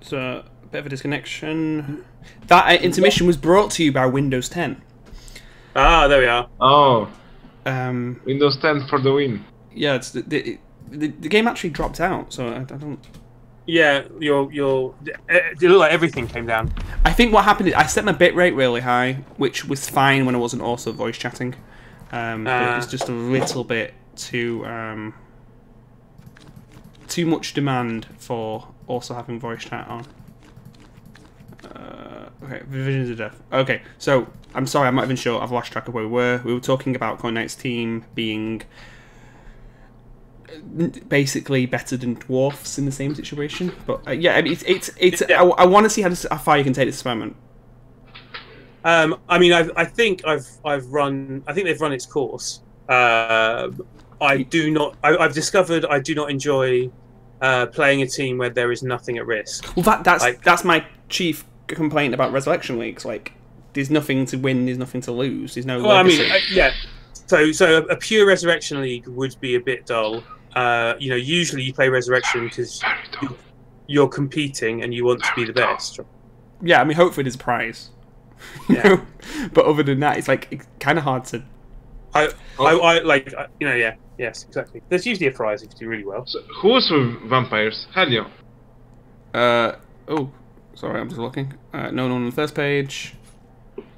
So, a bit of a disconnection. That intermission was brought to you by Windows 10. Ah, there we are. Oh, Um, Windows 10 for the win. yeah, it's the game actually dropped out, so I don't. Yeah, it looked like everything came down. I think what happened is I set my bitrate really high, which was fine when I wasn't also voice chatting. But it was just a little bit too much demand for also having voice chat on. Okay, Visions of Death. Okay, so I'm sorry, I'm not even sure. I've lost track of where we were. We were talking about Coin Knight's team being basically better than dwarfs in the same situation. But yeah, I mean, it's. Yeah. I want to see how far you can take this experiment. I mean, I think I've run. I think they've run its course. I do not. I've discovered I do not enjoy playing a team where there is nothing at risk. Well, that's my chief complaint about Resurrection Leagues. Like, there's nothing to win, there's nothing to lose, there's no. Well, legacy. I mean, yeah. So a pure Resurrection League would be a bit dull. You know, usually you play Resurrection because you're competing and you want to be the best. Yeah, I mean, hopefully there's a prize. Yeah. But other than that, it's kind of hard to. I like, you know, yeah, yes, exactly. There's usually a prize if you do really well. So, who was with vampires? Helio. Oh, sorry, I'm just looking. No on the first page.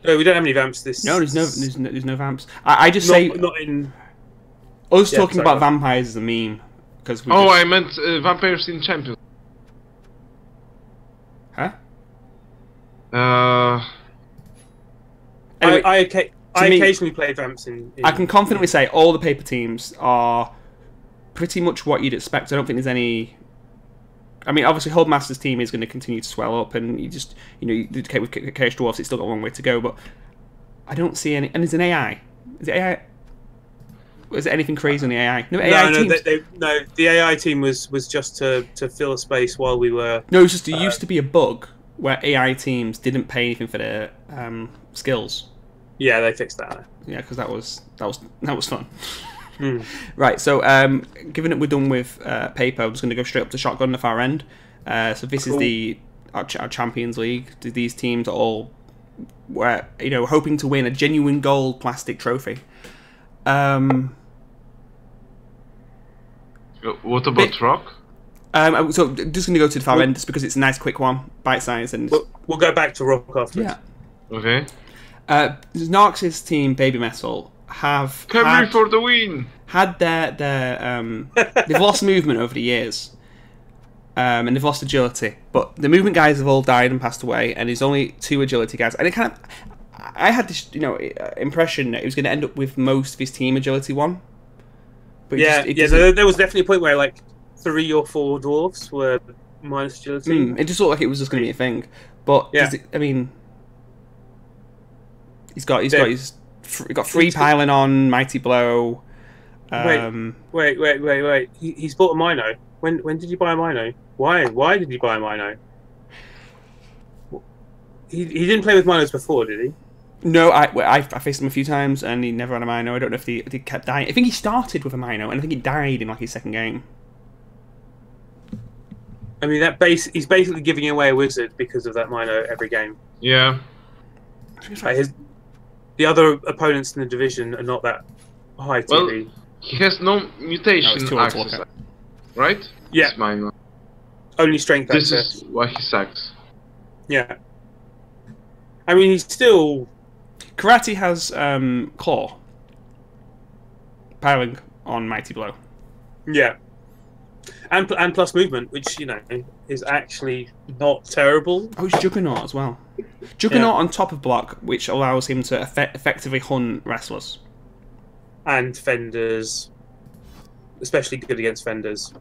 No, we don't have any vamps. No, there's no vamps. I just say not in. us Yeah, talking sorry, about go on. vampires is a meme because we. I meant vampires in Champions. Huh? I Anyway, me, occasionally play vamps in. I can confidently say all the paper teams are pretty much what you'd expect. I don't think there's any. I mean, obviously, Holdmaster's team is going to continue to swell up, and with Chaos Dwarfs, it's still got a long way to go. But I don't see any. And there's an AI. Is it AI? Was it anything crazy on the AI? No, AI teams. No. The AI team was just to fill a space while we were. No, it's just there used to be a bug where AI teams didn't pay anything for their skills. Yeah, they fixed that. Yeah, because that was fun. Hmm. Right, so given that we're done with paper, I'm just going to go straight up to shotgun at the far end. So this is our Champions League. These teams are all hoping to win a genuine gold plastic trophy. What about Rock? So just going to go to the far end just because it's a nice quick one, bite size, and we'll go back to Rock afterwards. Yeah. Okay. Narx's team, Baby Metal, have Cavalry for the win. Had their they've lost movement over the years, and they've lost agility. But the movement guys have all died and passed away, and there's only 2 agility guys. And it kind of, I had this impression that it was going to end up with most of his team agility 1. But there was definitely a point where like 3 or 4 dwarfs were minus agility. It just looked like it was just going to be a thing. But I mean, he's got free piling on, mighty blow. Wait. He's bought a Mino. When did you buy a Mino? Why did you buy a Mino? He didn't play with Minos before, did he? No, I faced him a few times and he never had a Mino. I don't know if he kept dying. I think he started with a Mino and I think he died in like his second game. I mean, he's basically giving away a wizard because of that Mino every game. Yeah. The other opponents in the division are not that high TV. Well, he has no mutation access, right? Yeah. It's mine. Only strength this access. Is why he sucks. Yeah. I mean, he's still... Karate has claw. Piling on mighty blow. Yeah. And plus movement, which, is actually not terrible. Oh, it's Juggernaut as well. Juggernaut on top of block, which allows him to effectively hunt wrestlers. And fenders. Especially good against fenders.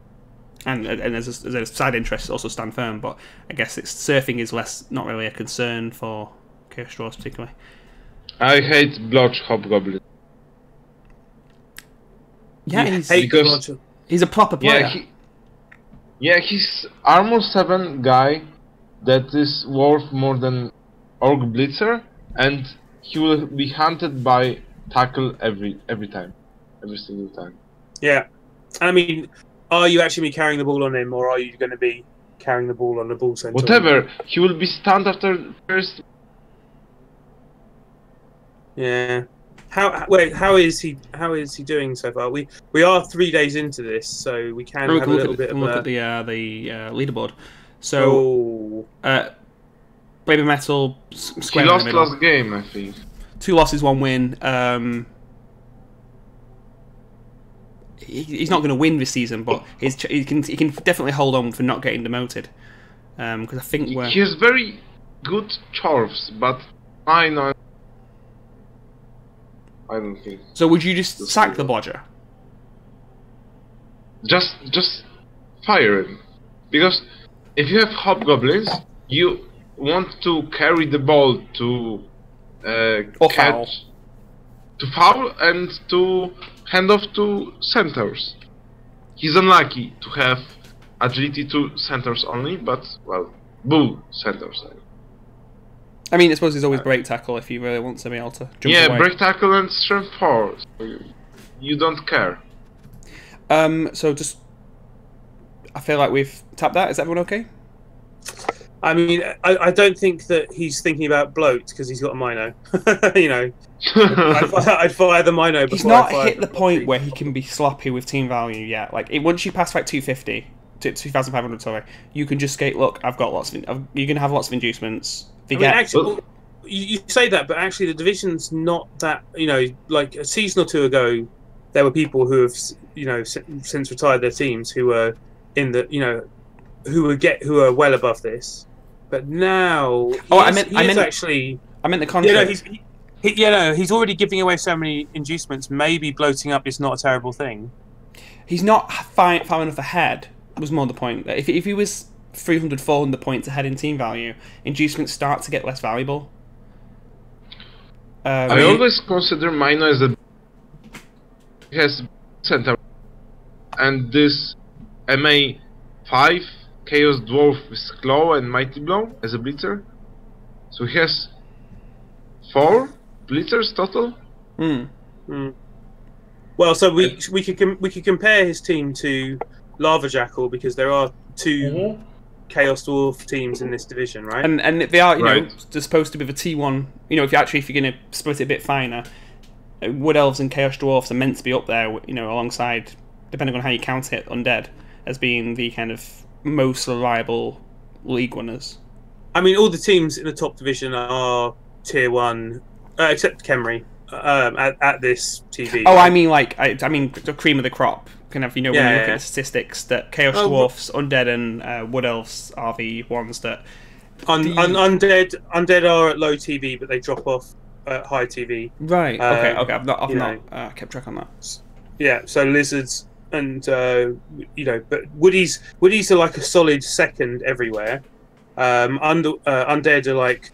And as a side interest, also stand firm, but I guess surfing is not really a concern for Chaos Dwarfs particularly. I hate Blotch Hobgoblin. Yeah, he's a proper player. He's Armor 7 guy that is worth more than Orc Blitzer, and he will be hunted by Tackle every time. Every single time. Yeah. I mean, are you actually carrying the ball on him, or are you going to be carrying the ball on the ball center. Whatever, he will be stunned after first. Yeah. How is he doing so far? We are 3 days into this, so we can have a little bit of look at the leaderboard. So, Baby Metal He square in the lost middle. last game, I think. 2 losses, 1 win. He's not going to win this season, but he can definitely hold on for not getting demoted. Because I think he has very good charves, but I don't think. So would you just sack the Blodger? Just fire him, because if you have hobgoblins, you want to carry the ball to catch, to foul, and to hand off to centaurs. He's unlucky to have agility to centaurs only, but well, bull centaurs. I mean, I suppose there's always break tackle if you really want to be able to jump away. Break tackle and strength 4. So you don't care. So just, I feel like we've tapped that. Is everyone okay? I mean, I don't think that he's thinking about bloat because he's got a Mino. You know, I'd fire the Mino before. He's not hit the point where he can be sloppy with team value yet. Like once you pass like 250 to 2,500, sorry, you can just skate. Look, I've got lots of. You're gonna have lots of inducements. Actually, you say that, but actually the division's not that. You know, like a season or two ago, there were people who have, you know, since retired their teams who were in the, you know, who are well above this. But now, I meant the contract. He's already giving away so many inducements. Maybe bloating up is not a terrible thing. He's not far enough ahead. Was more the point. If he was 300, 400 points ahead in team value, inducements start to get less valuable. I always consider Mino as he has center, and this MA5 Chaos Dwarf with Claw and Mighty Blow as a blitzer. So he has 4 blitzers total. Well, so we could compare his team to Lava Jackal because there are 2 Chaos Dwarf teams in this division, right? And they are, you know, they're supposed to be the T1. You know, if you're going to split it a bit finer, Wood Elves and Chaos Dwarfs are meant to be up there, you know, alongside, depending on how you count it, Undead, as being the kind of most reliable league winners. I mean, all the teams in the top division are tier 1, except Khemri, at this TV. Oh, I mean, I mean the cream of the crop. Kind of, you know, when you look at the statistics, that Chaos Dwarfs, Undead, and Wood Elves are the ones that. Undead are at low TV, but they drop off at high TV. Right. Okay. I've not kept track on that. Yeah. So lizards and you know, but woodies are like a solid second everywhere. Undead are like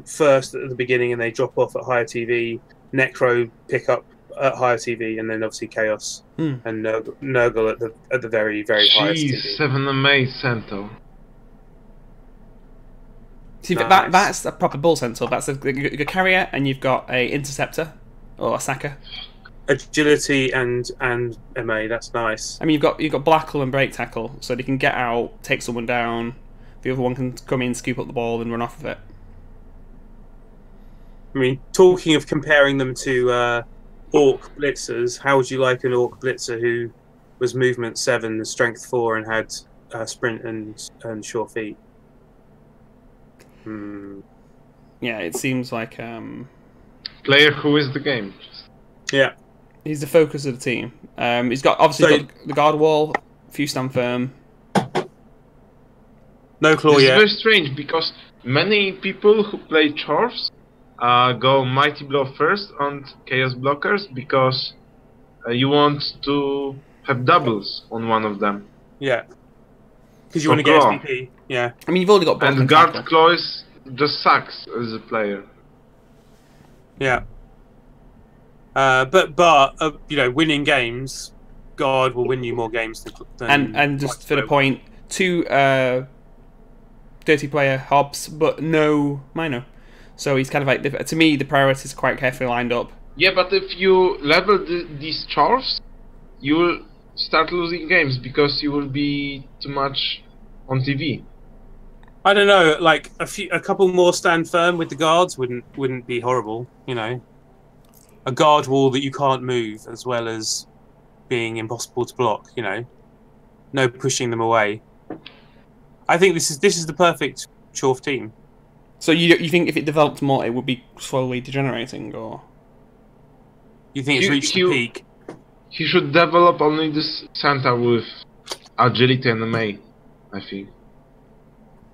first at the beginning, and they drop off at higher TV. Necro pick up at higher TV, and then obviously Chaos and Nurgle at the very highest TV. 7 MA Centaur. See, that's a proper bull centaur. That's a carrier, and you've got a interceptor or a sacker. Agility and MA. That's nice. I mean, you've got Blackle and break tackle, so they can get out, take someone down. The other one can come in, scoop up the ball, and run off of it. I mean, talking of comparing them to Orc Blitzers, how would you like an Orc Blitzer who was movement 7, strength 4, and had sprint and sure feet? Yeah, it seems like player who is the game. Yeah, he's the focus of the team. He's got got the guard wall, few stand firm. No claw yet. It's very strange because many people who play Chorfs go Mighty Blow first on Chaos Blockers because you want to have doubles on one of them. Yeah. Because you want to get SPP. Yeah. I mean, you've already got. And Guard Claw just sucks as a player. Yeah. But you know, winning games, Guard will win you more games than and just for the point, 2 dirty player Hobbs, but no Mino. So he's kind of like, to me, the priorities are quite carefully lined up. Yeah, but if you level these Chorfs, you will start losing games because you will be too much on TV. I don't know. Like a couple more stand firm with the guards wouldn't be horrible. You know, a guard wall that you can't move, as well as being impossible to block. You know, no pushing them away. I think this is the perfect Chorf team. So you think if it developed more, it would be slowly degenerating, or you think it's reached the peak? He should develop only this center with agility and MA, I think.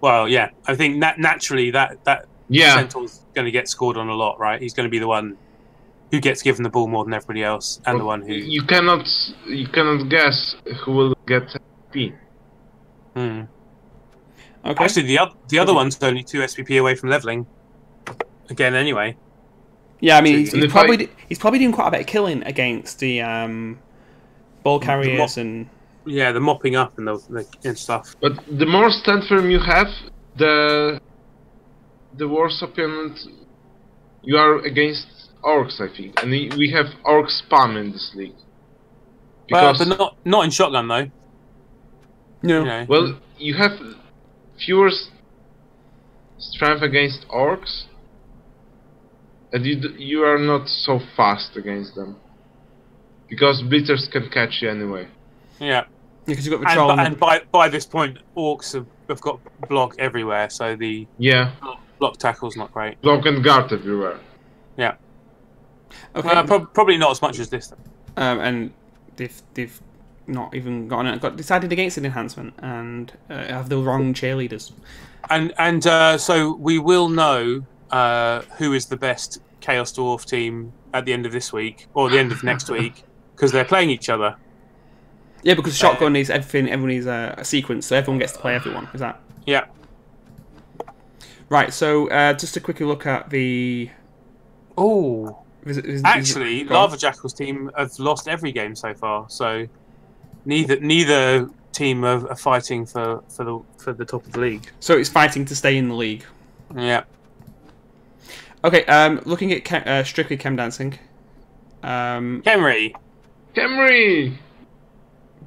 Well, yeah, I think naturally that Centaur's going to get scored on a lot, right? He's going to be the one who gets given the ball more than everybody else, and the one who you cannot guess who will get SP. Okay. Actually, the other one's only 2 SPP away from leveling. Again, anyway. Yeah, I mean, he's probably doing quite a bit of killing against the ball carriers and the mopping up and stuff. But the more stand firm you have, the worse opponent you are against orcs, I think. And we have orc spam in this league. But not in shotgun though. No. You know. Well, you have fewer strength against orcs, and you are not so fast against them because blitzers can catch you anyway. Yeah, because you've got patrol. And by this point, orcs have got block everywhere, so the block tackle's not great. Block and guard everywhere. Yeah. Okay. Probably not as much as this. And they've not even got decided against an enhancement and have the wrong cheerleaders. And so we will know who is the best Chaos Dwarf team at the end of this week or the end of next week because they're playing each other. Yeah, because shotgun is everything. Everyone needs a sequence, so everyone gets to play everyone. Is that? Yeah. Right. So just a quick look at the. Oh. Actually, Lava Jackal's team have lost every game so far, so neither team are fighting for the top of the league. So it's fighting to stay in the league. Yeah. Okay. Looking at strictly chem dancing. Kemri.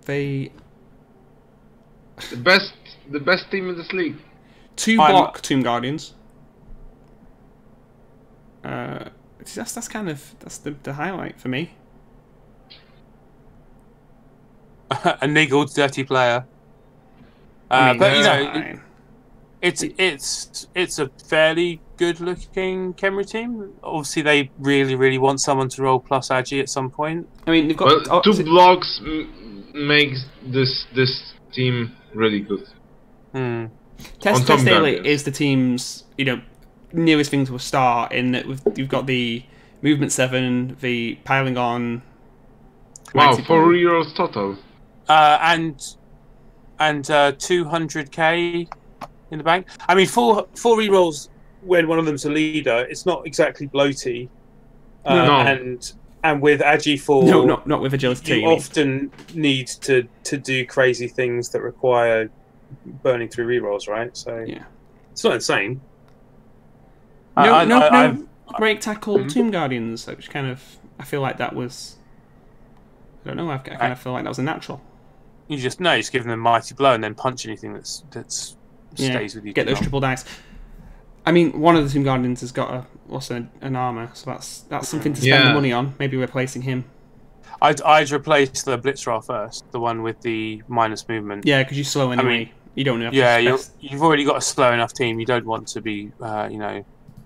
The best team in this league. 2 block Tomb Guardians. That's the highlight for me. A niggled, dirty player. I mean, but you know, it's a fairly good-looking Kemri team. Obviously, they really want someone to roll plus Agi at some point. I mean, they've got 2 blocks makes this team really good. Test Daily is the team's nearest thing to a star in that you've got the movement 7, the piling on. Wow, 4 euros total. And 200k in the bank. I mean, four rerolls when one of them's a leader. It's not exactly bloaty. No. And with Agi 4, no, not with agility. You often need to do crazy things that require burning through rerolls, right? So yeah, it's not insane. No. Break tackle Tomb Guardians, which kind of I feel like that was. I don't know. I kind of feel like that was a natural. You just give them a mighty blow and then punch anything that stays with you. Get those triple dice. I mean, one of the Tomb Guardians has got also an armor, so that's something to spend the money on. Maybe replacing him. I'd replace the Blitzra first, the one with the minus movement. Yeah, because you slow anyway. I mean, you don't know. You've already got a slow enough team. You don't want to be,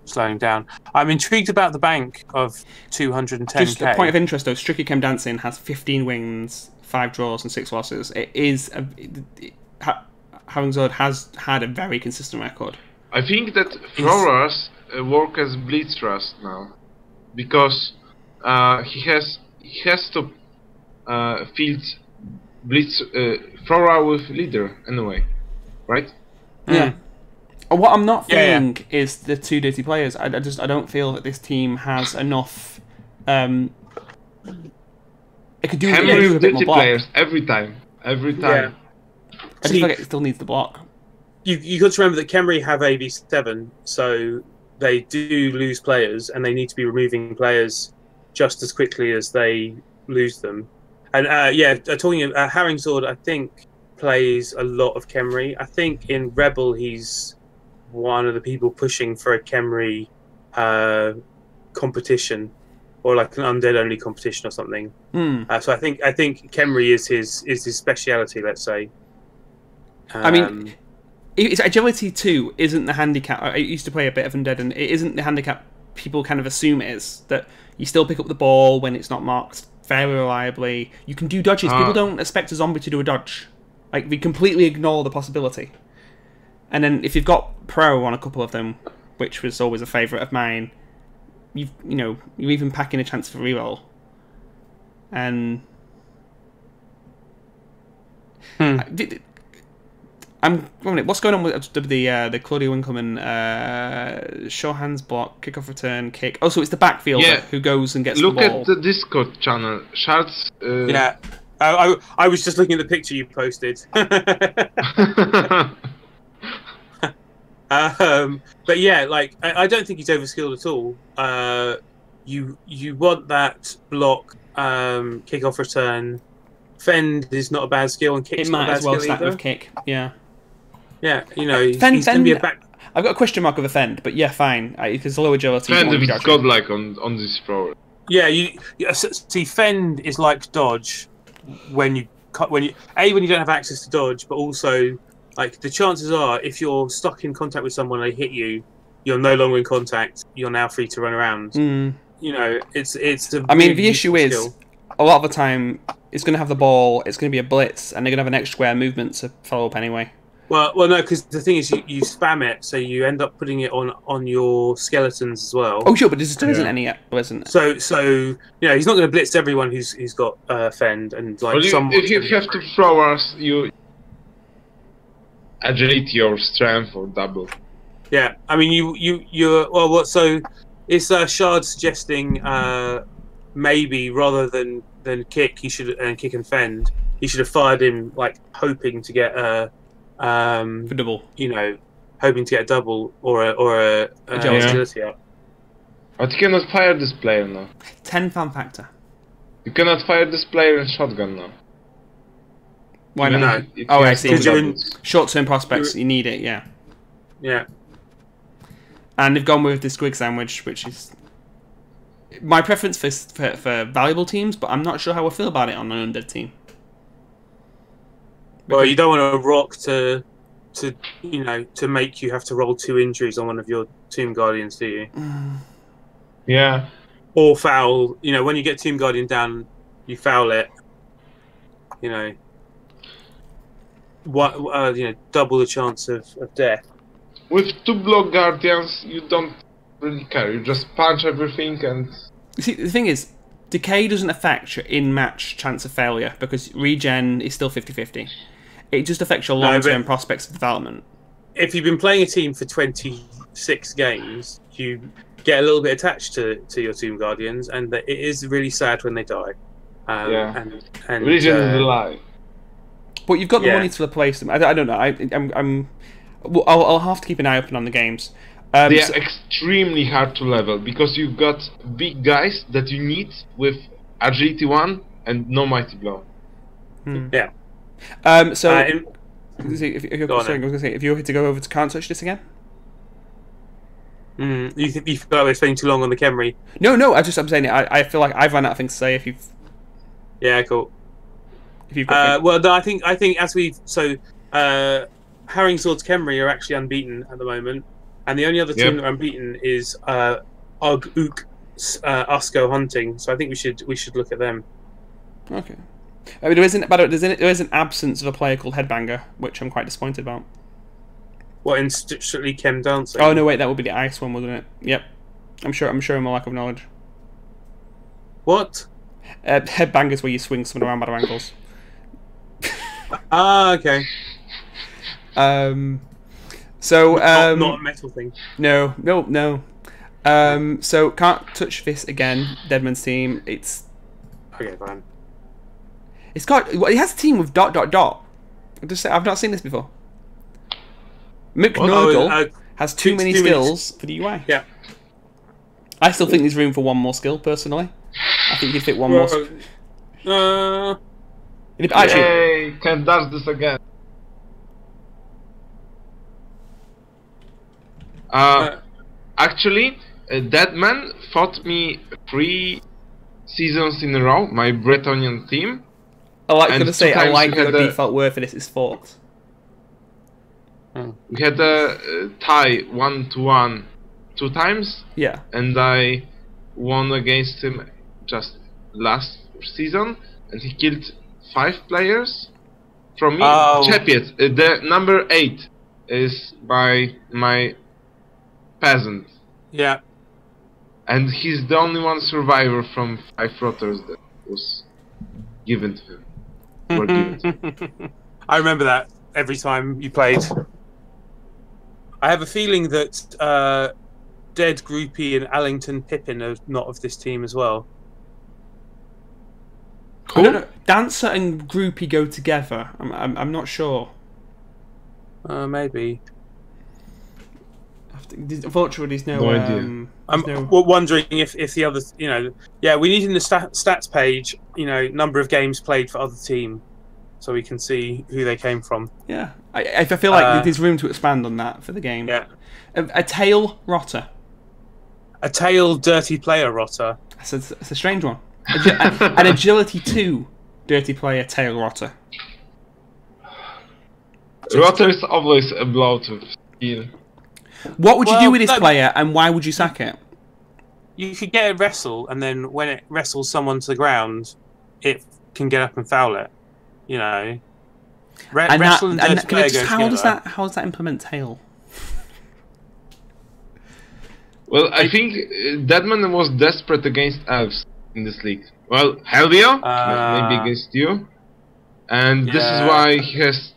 slowing down. I'm intrigued about the bank of 210k. Just a point of interest though, Strictly Chem Dancing has 15 wins, 5 draws and 6 losses. It is Havenzod has had a very consistent record. I think that Floras work as Blitzras now because he has to field Blitz Flora with leader anyway, right? Yeah. What I'm not feeling is the 2 dirty players. I don't feel that this team has enough. It could do a bit more block. Players every time. I just feel like it still needs the block. You got to remember that Kemri have AB7, so they do lose players, and they need to be removing players just as quickly as they lose them. And talking about Herringsword, I think plays a lot of Khemri. I think in Rebel he's one of the people pushing for a Khemri competition, or like an undead only competition or something. So I think Khemri is his speciality. Let's say. I mean, it's agility 2 isn't the handicap. I used to play a bit of undead, and it isn't the handicap people kind of assume it is. That you still pick up the ball when it's not marked fairly reliably. You can do dodges. People don't expect a zombie to do a dodge. Like, we completely ignore the possibility. And then if you've got pro on a couple of them, which was always a favourite of mine, you're even packing a chance for reroll. And what's going on with the Claudia Winkleman show hands block, kickoff return, kick? Oh, so it's the backfielder who goes and gets the ball. Look at the Discord channel. Shards. Yeah, I was just looking at the picture you posted. But yeah, like I don't think he's overskilled at all. You want that block, kickoff return. Fend is not a bad skill, and kick's not a bad skill. It might as well stack with kick. Yeah. Yeah, he's going to be a back. I've got a question mark with a Fend, but yeah, fine. Because low agility. Fend is godlike on this thrower. Yeah, see, Fend is like dodge when you don't have access to dodge, but also like the chances are if you're stuck in contact with someone and they hit you, you're no longer in contact. You're now free to run around. It's. The issue is a lot of the time it's going to have the ball. It's going to be a blitz, and they're going to have an extra square movement to follow up anyway. Well, no, because the thing is, you spam it, so you end up putting it on your skeletons as well. Oh, sure, but there isn't any yet, isn't it? So he's not going to blitz everyone who's got Fend and like. Well, if you have to throw us, you agility or strength or double. Yeah, I mean you're well. What so is Shard suggesting? Maybe rather than kick, he should kick and Fend. He should have fired him like hoping to get a. For double, hoping to get a double or a agility up. But you cannot fire this player now. 10 fan factor. You cannot fire this player in shotgun now. Why not? Oh, I see. Short-term prospects, you need it. Yeah. Yeah. And they've gone with the squig sandwich, which is my preference for valuable teams, but I'm not sure how I feel about it on an undead team. Well, you don't want a rock to make you have to roll 2 injuries on one of your Tomb Guardians, do you? Yeah. Or foul. When you get Tomb Guardian down, you foul it. Double the chance of death. With 2 block guardians, you don't really care. You just punch everything and. You see, the thing is, decay doesn't affect your in-match chance of failure because regen is still 50-50. It just affects your long-term prospects of development. If you've been playing a team for 26 games, you get a little bit attached to your Tomb Guardians, and it is really sad when they die. And regen is a lie. But you've got the money to replace them. I don't know. I'll have to keep an eye open on the games. They are extremely hard to level because you've got big guys that you need with agility 1 and no mighty blow. Yeah. If you're here to go over to Can't Touch This again? You feel like we're spending too long on the Khemri? No. I'm saying it. I feel like I've run out of things to say. If you've. Yeah, cool. If you've got I think as we've Harrowing Swords Khemri are actually unbeaten at the moment, and the only other team that are unbeaten is Ugg Ook Usco Hunting. So I think we should look at them. Okay. I mean, there is an absence of a player called Headbanger, which I'm quite disappointed about. What, in Strictly Chem Dancing? Oh no, wait, that would be the ice one, wasn't it? Yep. I'm sure I'm a lack of knowledge. What? Headbangers where you swing someone around by their ankles. Okay. Not a metal thing. No. So Can't Touch This again. Deadman's team. It's okay, fine. It's got. Well, it has a team with ... I've not seen this before. McNodle has too many skills for the UI. Yeah. I still think there's room for one more skill, personally. I think you'd fit one more. Actually, Ken does this again. Actually, that man fought me 3 seasons in a row, my Bretonian team. I like And going to say, I 2 times like we your had a- default word for this is fought. We had a tie 1-1 2 times, Yeah. and I won against him just last season, and he killed 5 players from me. Oh. Chepiet, the number 8 is by my peasant, Yeah. and he's the only one survivor from 5 rotors that was given to him. Were given to him. I remember that every time you played. I have a feeling that Dead Groupie and Allington Pippin are not of this team as well. I don't know. Dancer and Groupie go together. I'm not sure. Maybe. Unfortunately, there's no. No idea. I'm wondering if the others, yeah, we need in the stats page, number of games played for other team, so we can see who they came from. Yeah, I feel like there's room to expand on that for the game. Yeah. A tail rotter. A tail dirty player rotter. It's a strange one. An agility 2 dirty player tail rotter. Rotor is always a blow to skill. What would you do with this no, player, and why would you sack it? You could get a wrestle, and then when it wrestles someone to the ground, it can get up and foul it. Wrestle and dirty player go how does together. that implement tail? Well, I think Deadman was desperate against elves in this league. Well, Helvio, maybe against you. And this is why he has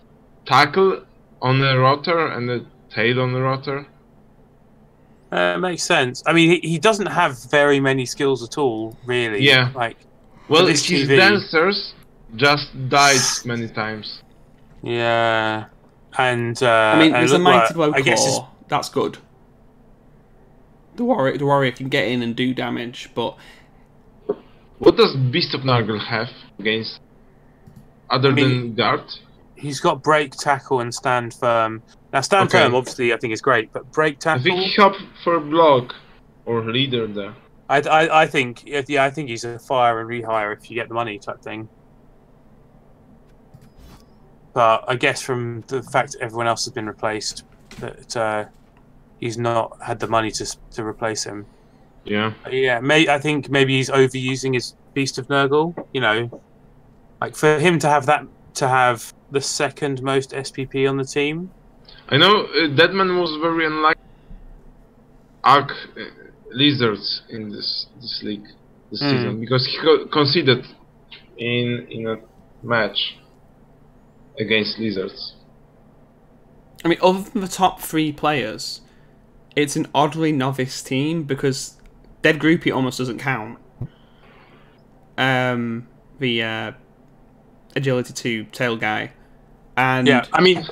tackle on the rotor and the tail on the rotor. Makes sense. I mean, he doesn't have very many skills at all, really. Yeah. Well, this his TV. dancers just died many times. Yeah. And I mean, there's a mighty blow I guess claw. That's good. The warrior can get in and do damage, but What does Beast of Nargle have against other than guard? he's got break, tackle, and stand firm. Now, stand firm, obviously, I think is great, but break, I tackle. think he hopped for block or leader there. I think he's a fire and rehire if you get the money type thing. But I guess from the fact that everyone else has been replaced, that he's not had the money to replace him. Yeah. Yeah, I think maybe he's overusing his Beast of Nurgle. Like for him to have the second most SPP on the team. I know Deadman was very unlucky. Arc lizards in this league this season because he conceded in a match against lizards. I mean, other than the top 3 players, it's an oddly novice team because Dead Groupie almost doesn't count. The agility 2 tail guy, and Yeah, I mean,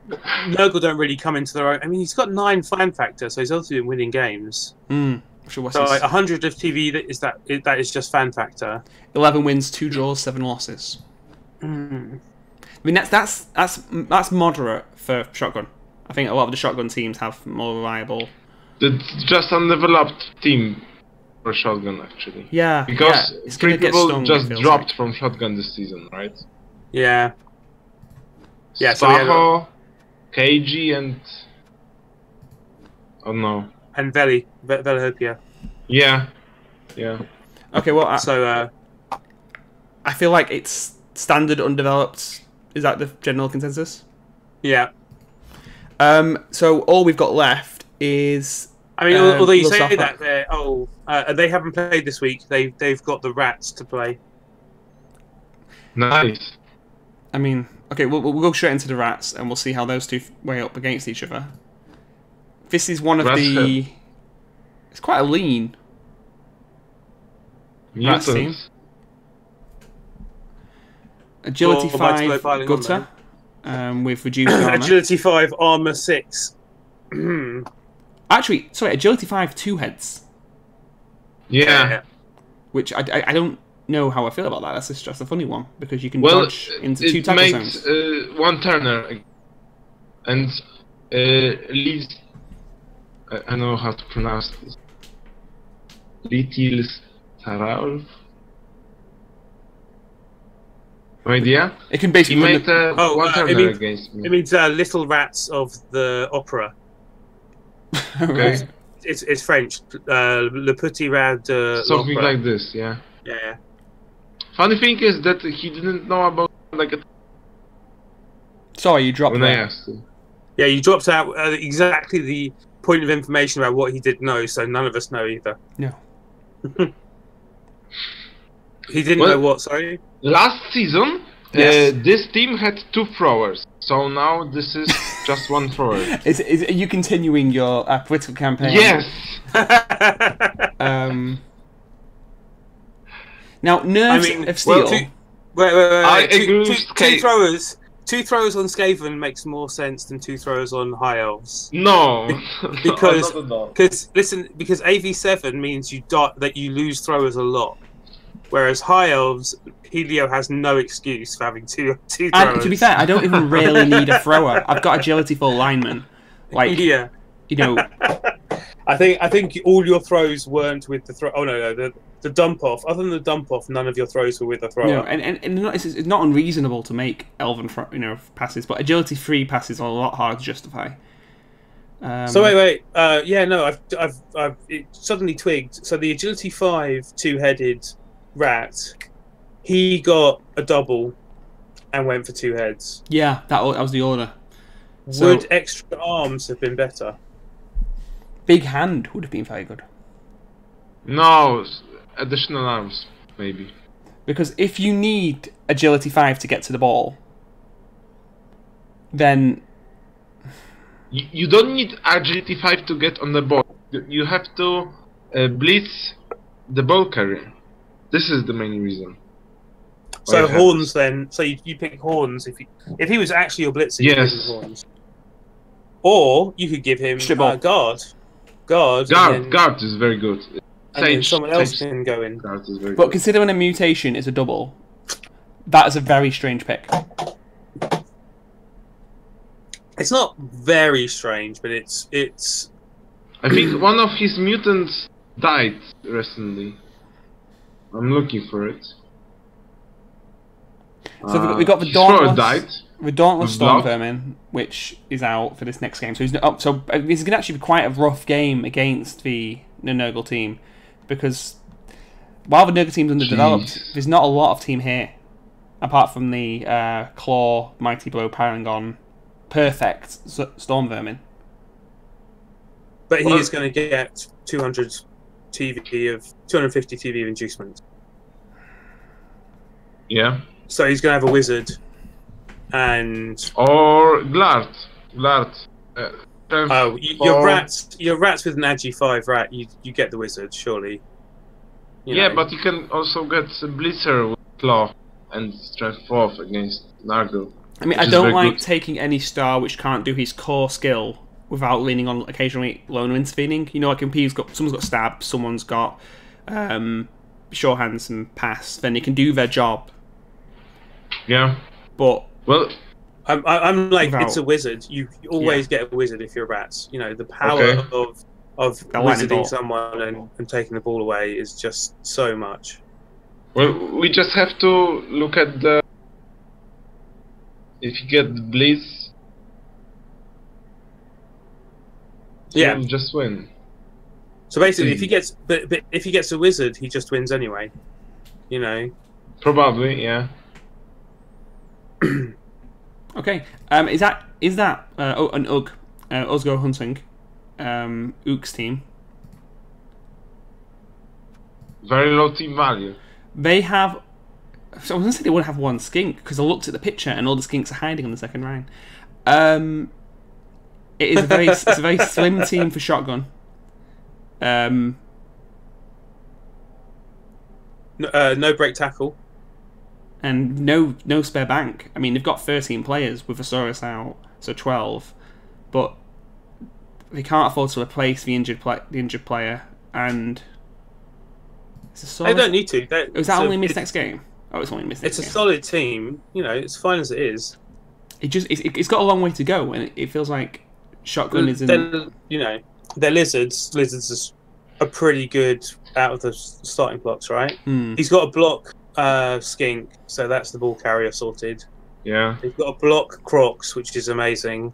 Nurgle don't really come into their own. I mean, he's got 9 fan factor, so he's also been winning games. Sure, what's So his- 100 of TV that is just fan factor. 11 wins, 2 draws, 7 losses. I mean, that's moderate for shotgun. I think a lot of the shotgun teams have more reliable. It's just undeveloped team for shotgun actually. Yeah, Because it's 3 gonna get people stung, it just feels dropped like. from shotgun this season, right? Yeah. Yeah, so we had Spaho, KG, and oh no, and Velihopia. yeah. Okay, well, So I feel like it's standard undeveloped. Is that the general consensus? yeah. So all we've got left is. I mean, although you Lil say Sapphire. that, they haven't played this week. They've got the Rats to play. Nice. I mean, okay, we'll go straight into the Rats and we'll see how those two weigh up against each other. This is one of Rats the. It's quite a lean. Rats team. Mutants. Agility Or Mighty Blow 5 piling on Gutter with reduced armor. Agility 5, Armor 6. Actually, sorry, Agility 5 2 heads. Yeah. Which I don't know how I feel about that. That's just a funny one because you can Well, dodge into 2 it tackle makes zones. one turner and leaves I know how to pronounce this. Litil Staralf. No idea? It can He basically made one turner against me. It means Little Rats of the Opera. Okay. It's French. Le Petit Rat de Something l'Opera. like this, yeah. Yeah. Funny thing is that he didn't know about like a Sorry, you dropped when I that. asked him. Yeah, you dropped out exactly the point of information about what he didn't know, so none of us know either. No. He didn't Well, know what, sorry? Last season, Yes. this team had 2 throwers, so now this is just 1 thrower. Are you continuing your political campaign? Yes! Now, Nerves of Steel. Wait. I agree with Two throwers on Skaven makes more sense than 2 throwers on High Elves. No! Because not at all. because AV7 means that you lose throwers a lot. Whereas High Elves, Helio has no excuse for having two throwers. And to be fair, I don't even really need a thrower. I've got agility for lineman. Like, yeah. You know, I think all your throws weren't with the throw. Oh no, the dump off. Other than the dump off, none of your throws were with a thrower. you know, and it's not unreasonable to make Elven passes, but agility 3 passes are a lot harder to justify. So wait. Yeah, no, I've it suddenly twigged. So the agility 5 2-headed rat, he got a double and went for 2 heads. Yeah, that was the order. Would extra arms have been better? Big hand would have been very good. No, additional arms, maybe. Because if you need agility 5 to get to the ball, then You don't need agility 5 to get on the ball. You have to blitz the ball carrier. This is the main reason. So horns then. So you pick horns if he was actually your blitzer. You Yes. pick horns. Or you could give him guard. Guard is very good. And then someone else can go in. Guard is very but good. considering a mutation is a double, that is a very strange pick. It's not very strange, but it's. I think one of his mutants died recently. I'm looking for it. So we got the his Dauntless. thrower died. The Dauntless With block. Storm Vermin, which is out for this next game. So this is going to actually be quite a rough game against the Nurgle team, because while the Nurgle team's underdeveloped, Jeez. there's not a lot of team here, apart from the Claw, Mighty Blow, Paragon, Perfect Storm Vermin. But he is going to get 250 TV of inducement. Yeah. So he's going to have a wizard, and Or Glart. your rats with an Agi 5 rat. You get the wizard surely. You Yeah, know. but you can also get a Blitzer with Claw and Strength 4 against Nargle. I mean, I don't like taking any star which can't do his core skill without leaning on occasionally lone intervening. You know, like if someone's got stab, someone's got sure hands and pass, then they can do their job. Yeah. But Well, I'm like, Without- it's a wizard. You always get a wizard if you're rats. You know, the power Okay. of The lightning wizarding bolt. someone and taking the ball away is just so much. we just have to look at the. If you get the Blitz, Yeah. you'll just win. So basically, if he gets but if he gets a wizard, he just wins anyway. You know. Probably, yeah. okay, is that an UG Osgo Hunting UG's team? Very low team value. They have. So I was going to say they would have one skink because I looked at the picture and all the skinks are hiding on the second line. It is it's a very slim team for shotgun. No break tackle. And no spare bank. I mean, they've got 13 players with Thesaurus out, so 12, but they can't afford to replace the injured player. And They don't need to. Was that only missed next game? Oh, it's only missed next game. It's a solid team. You know, it's fine as it is. It's got a long way to go, and it feels like shotgun isn't. Then, you know, they're lizards. Lizards are pretty good out of the starting blocks, right? Hmm. He's got a block skink, so that's the ball carrier sorted. Yeah. He's got a block Crocs, which is amazing,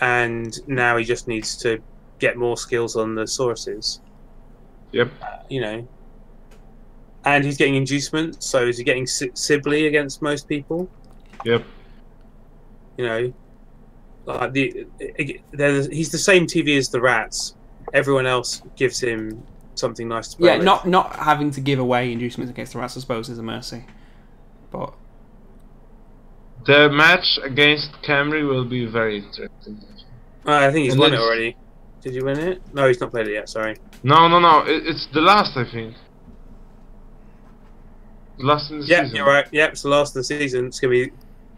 and now he just needs to get more skills on the Sauruses. Yep. You know, and he's getting inducement, so is he getting Sibley against most people? Yep. You know, like he's the same TV as the rats. Everyone else gives him something nice to play with. Not having to give away inducements against the rats, I suppose, is a mercy. But the match against Camry will be very interesting. I think he's And won it then- already. Did you win it? No, he's not played it yet. Sorry. No. It's the last, I think. The last in the Yeah, season. you're right. Yep, it's the last of the season. It's gonna be.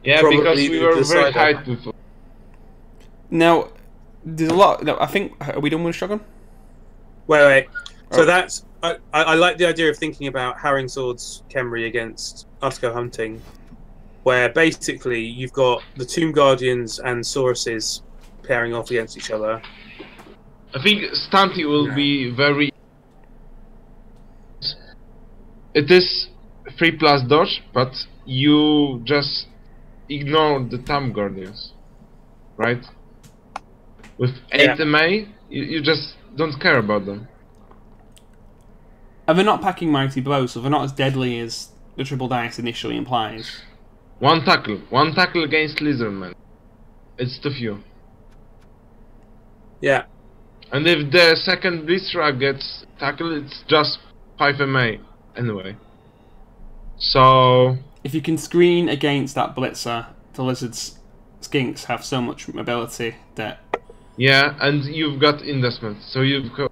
Yeah, Probably because we the were very decider. hyped before. now there's a lot. No, I think are we done with Shogun? Wait. So Oh. that's I like the idea of thinking about Herring Swords Khemri against Usco Hunting, where basically you've got the Tomb Guardians and Sauruses pairing off against each other. I think Stunty will Yeah. be very. It is 3+ dodge, but you just ignore the Tomb Guardians, right? With 8 Yeah. MA, you just don't care about them. And they're not packing mighty blows, so they're not as deadly as the triple dice initially implies. One tackle against Lizardman. It's too few. Yeah. And if the second Blitzer gets tackled, it's just 5 MA anyway. So If you can screen against that blitzer, the lizards, skinks have so much mobility that yeah, and you've got investment. So you've got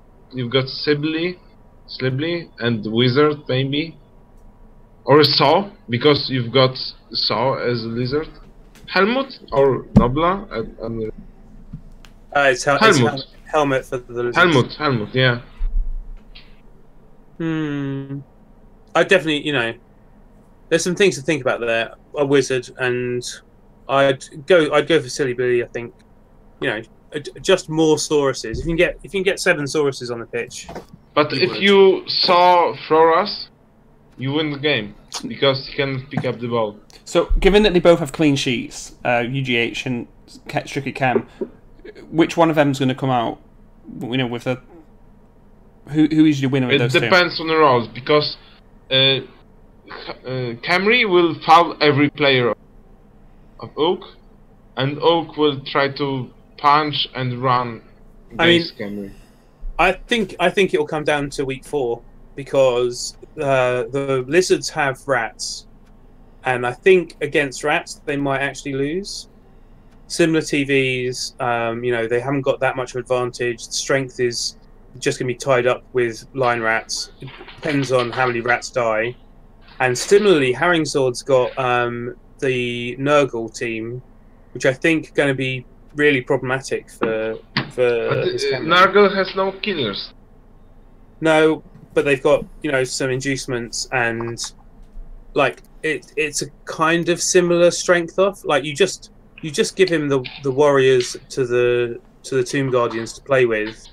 Sibley, and Wizard maybe, or Saw, because you've got Saw as a lizard. Helmut or Nobla? It's Helmut. helmet for the lizards. Helmut, yeah. I definitely, there's some things to think about there. A wizard, and I'd go for Silly Billy. I think, just more Sauruses. If you can get 7 Sauruses on the pitch. But You if would. you saw Floras, you win the game because he can pick up the ball. So, given that they both have clean sheets, UGH and Tricky Chem, which one of them is going to come out? With the who is your winner of It those depends on the roles because Camry will foul every player of Oak, and Oak will try to punch and run against Camry. I think it will come down to week 4 because the lizards have rats, and I think against rats they might actually lose. Similar TVs, they haven't got that much of advantage. Strength is just going to be tied up with line rats. It depends on how many rats die. And similarly, Herring Sword's got the Nurgle team, which I think are going to be really problematic for his camera. Nargle has no killers. No, but they've got some inducements, and like it's a kind of similar strength off. Like you just give him the warriors to the Tomb Guardians to play with.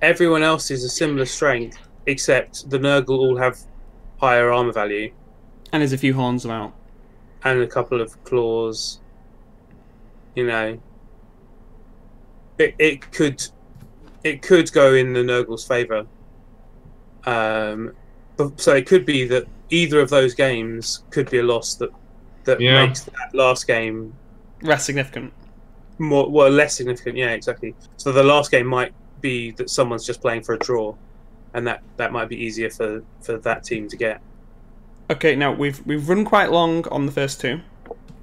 Everyone else is a similar strength, except the Nurgle all have higher armor value and there's a few horns about. and a couple of claws. It could go in the Nurgle's favor. So it could be that either of those games could be a loss that Yeah. makes that last game Less significant. less significant. Yeah, exactly. So the last game might be that someone's just playing for a draw, and that might be easier for that team to get. Okay, now we've run quite long on the first 2,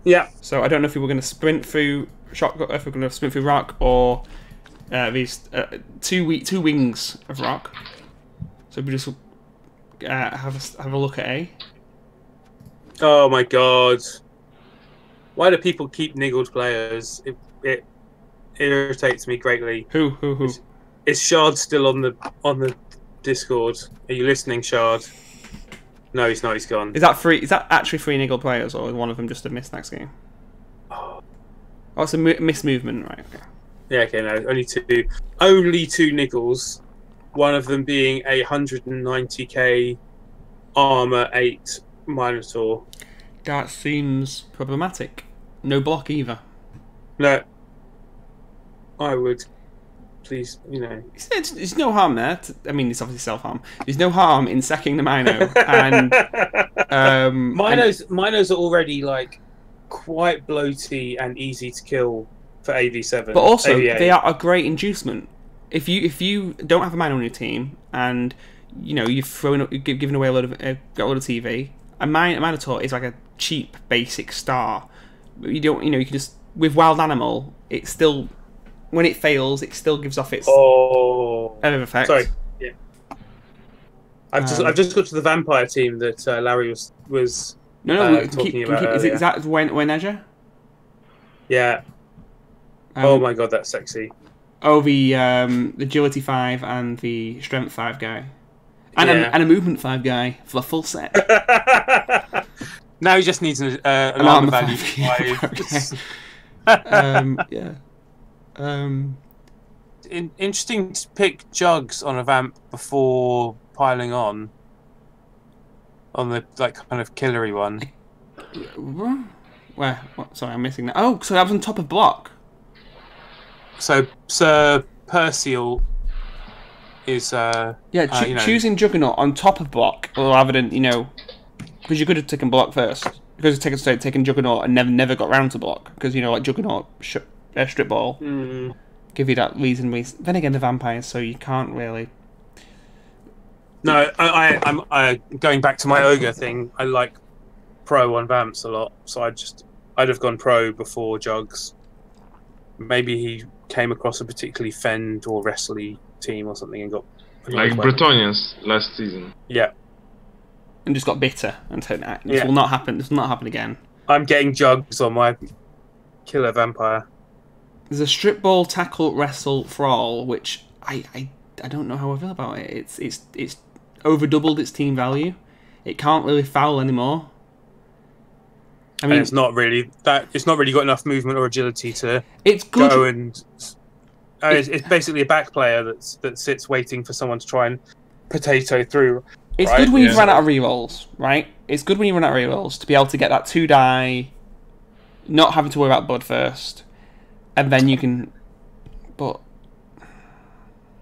Yeah. so I don't know if we were going to sprint through shotgun, if we're going to sprint through rock, or these two wings of rock. So we just have a look at A. Oh my god. Why do people keep niggled players? It irritates me greatly. Who? Is Shard still on the Discord? Are you listening, Shard? No, he's not. He's gone. Is that free? Is that actually 3 niggle players, or is one of them just a miss next game? Oh, it's a miss movement, right? Okay. Yeah, okay, no, only two. Only two niggles. One of them being a 190k armor 8 Minotaur. That seems problematic. No block either. No, I would please, you know. There's no harm there. I mean, it's obviously self-harm. There's no harm in sacking the Mino. And Minos are already like quite bloaty and easy to kill for AV7. But also, AV8. they are a great inducement. If you don't have a Mino on your team and you know you've given away a lot of got a lot of TV, a Minotaur is like a cheap basic star. You don't, you can just with Wild Animal. It still, when it fails, it still gives off its effect. Sorry, yeah. I've just got to the vampire team that Larry was talking about. Is that Weneja? Yeah. Oh my god, that's sexy. Oh, the agility 5 and the strength 5 guy, and a movement 5 guy for the full set. Now he just needs an armor value 5. Yeah. Interesting to pick Jugs on a vamp before piling on the like kind of killery one. Where? What? Sorry, I'm missing that. Oh, so that was on top of block. So Sir Percival is choosing Juggernaut on top of block rather than because you could have taken block first. Because taken Juggernaut and never got round to block because like Juggernaut strip ball give you that reason. Then again, the vampires, so you can't really. No, I'm going back to my ogre thing. I like pro on vamps a lot, so I'd have gone pro before Jugs. Maybe he came across a particularly fend or wrestly team or something and got like Bretonians last season. Yeah, and just got bitter and said, "This will not happen. This will not happen again." I'm getting Jugs on my killer vampire. There's a strip ball, tackle, wrestle, brawl, which I don't know how I feel about it. It's over doubled its team value. It can't really foul anymore. I mean, and it's not really got enough movement or agility to go and. It's basically a back player that sits waiting for someone to try and potato through. It's good when you've run out of rerolls, right? It's good when you run out of rerolls to be able to get that 2 die, not having to worry about Bud first, and then you can. But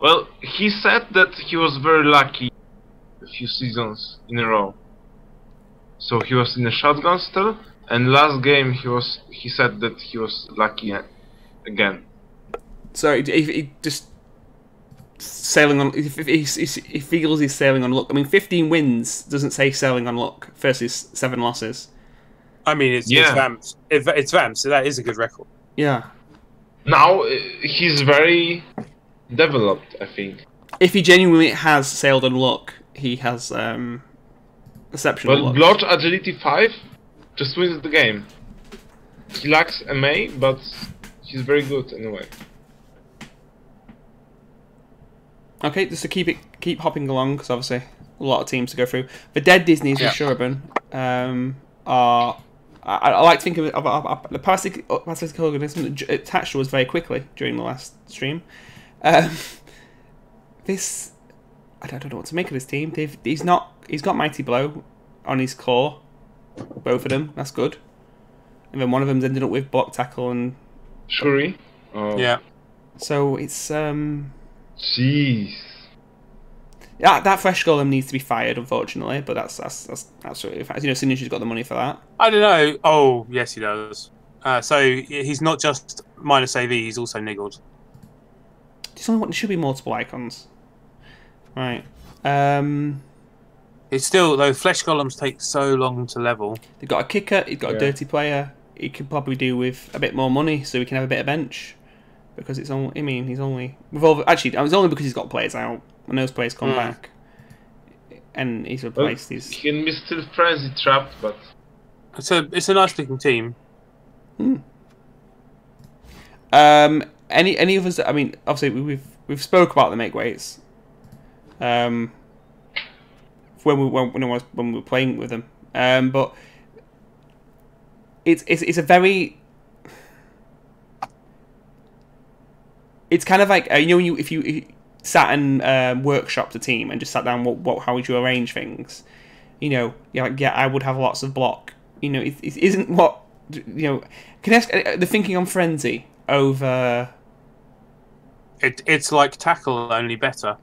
well, he said that he was very lucky a few seasons in a row. So he was in a shotgun still, and last game he said that he was lucky again. So if he just sailing on, if he feels he's sailing on luck. I mean, 15 wins doesn't say sailing on luck versus 7 losses. I mean, it's vamps. It's vamps, so that is a good record. Yeah. Now he's very developed, I think. If he genuinely has sailed on luck, he has exceptional luck. Blotch agility 5 just wins the game. He lacks MA, but he's very good anyway. Okay, just to keep hopping along, because obviously a lot of teams to go through. The dead Disneys with Shurban are. I like to think of the parasitic organism attached to us very quickly during the last stream. This, I don't know what to make of this team. He's got Mighty Blow on his core, both of them. That's good. And then one of them's ended up with block tackle and Shuri. Oh. Yeah. So it's Jeez. Yeah, that fresh golem needs to be fired, unfortunately, but that's absolutely fine. Synergy's got the money for that. I don't know. Oh, yes, he does. So he's not just minus AV; he's also niggled. There should be multiple icons, right? It's still though. Flesh golems take so long to level. They've got a kicker. He's got a dirty player. He could probably do with a bit more money, so we can have a bit of bench. Because it's only, he's only it's only because he's got players out. When those players come back, and he's replaced these. He can be still frenzy trapped, but it's a nice looking team. Any of us? I mean, obviously we've spoke about the make weights. When we were playing with them, but it's a very. it's kind of like when if you sat and workshopped a team and just sat down, how would you arrange things? You're like, I would have lots of block. It isn't what Can I ask the thinking on frenzy over? It's like tackle, only better.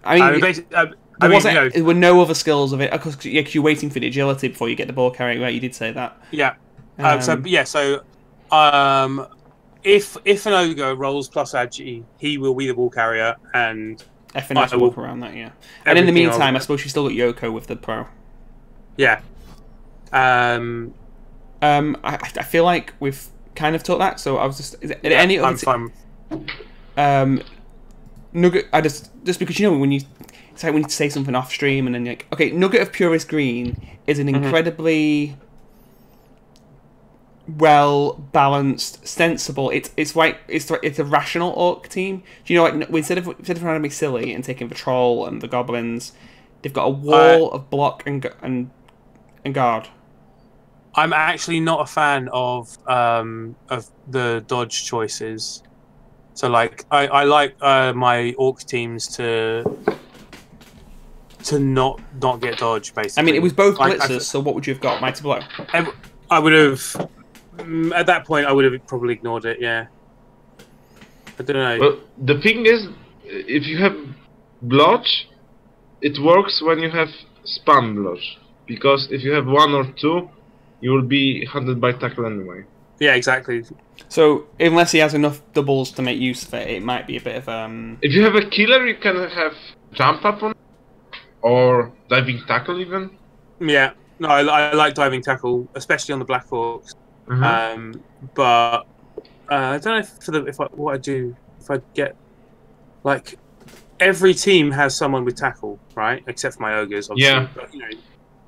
There were no other skills of it because you're waiting for the agility before you get the ball carrying. Right, you did say that. Yeah. If an ogre rolls plus agi, he will be the ball carrier, and FNS will walk around that. Yeah. And in the meantime, I suppose you still got Yoko with the pro. Yeah. I feel like we've kind of talked that. So I was just any other. I'm fine. Nugget. Just because when you. It's like when you say something off stream and then you're like, okay, Nugget of Purest Green is an incredibly well balanced, sensible. It's a rational orc team. Do you know, like instead of trying to be silly and taking the troll and the goblins, they've got a wall of block and guard. I'm actually not a fan of the dodge choices. So like I like my orc teams to not get dodge, basically. I mean, it was both blitzers, so what would you have got? Mighty Blow? I would have... At that point, I would have probably ignored it, yeah. I don't know. Well, the thing is, if you have blotch, it works when you have spam blotch. Because if you have 1 or 2, you will be hunted by tackle anyway. Yeah, exactly. So, unless he has enough doubles to make use of it, it might be a bit of... If you have a killer, you can have jump up on it. Or diving tackle even? Yeah, no, I like diving tackle, especially on the Black Orcs. But I don't know what I do if I get like every team has someone with tackle, right? Except for my ogres, obviously. Yeah. But,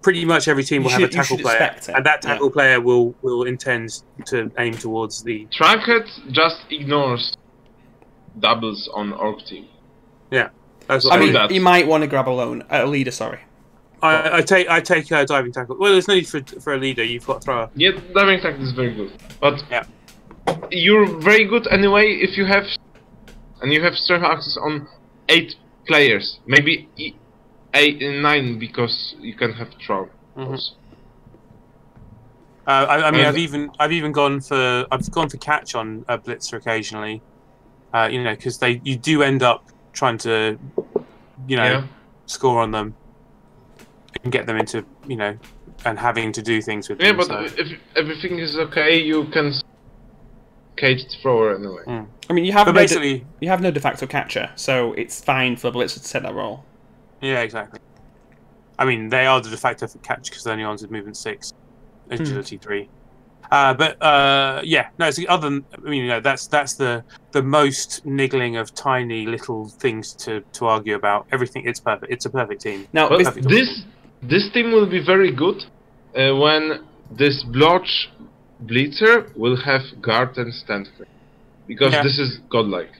pretty much every team will have a tackle player, and that tackle player will intend to aim towards the. Trackhead just ignores doubles on orc team. Yeah. You might want to grab a leader. Sorry, I take diving tackle. Well, there's no need for a leader. You've got thrower. Yeah, diving tackle is very good, but you're very good anyway if you have strength access on 8 players, maybe 9 because you can have throw. I've even gone for catch on a blitzer occasionally, because you do end up trying to, score on them and get them into, and having to do things with them. Yeah, but if everything is okay, you can cage the thrower anyway. I mean, you have no de facto catcher, so it's fine for Blitzer to set that role. Yeah, exactly. I mean, they are the de facto catch because they're only on with movement 6, agility 3. It's other than, that's the most niggling of tiny little things to argue about. Everything, it's perfect. It's a perfect team. Now, this team will be very good when this blotch blitzer will have guard and stand frame, because this is godlike.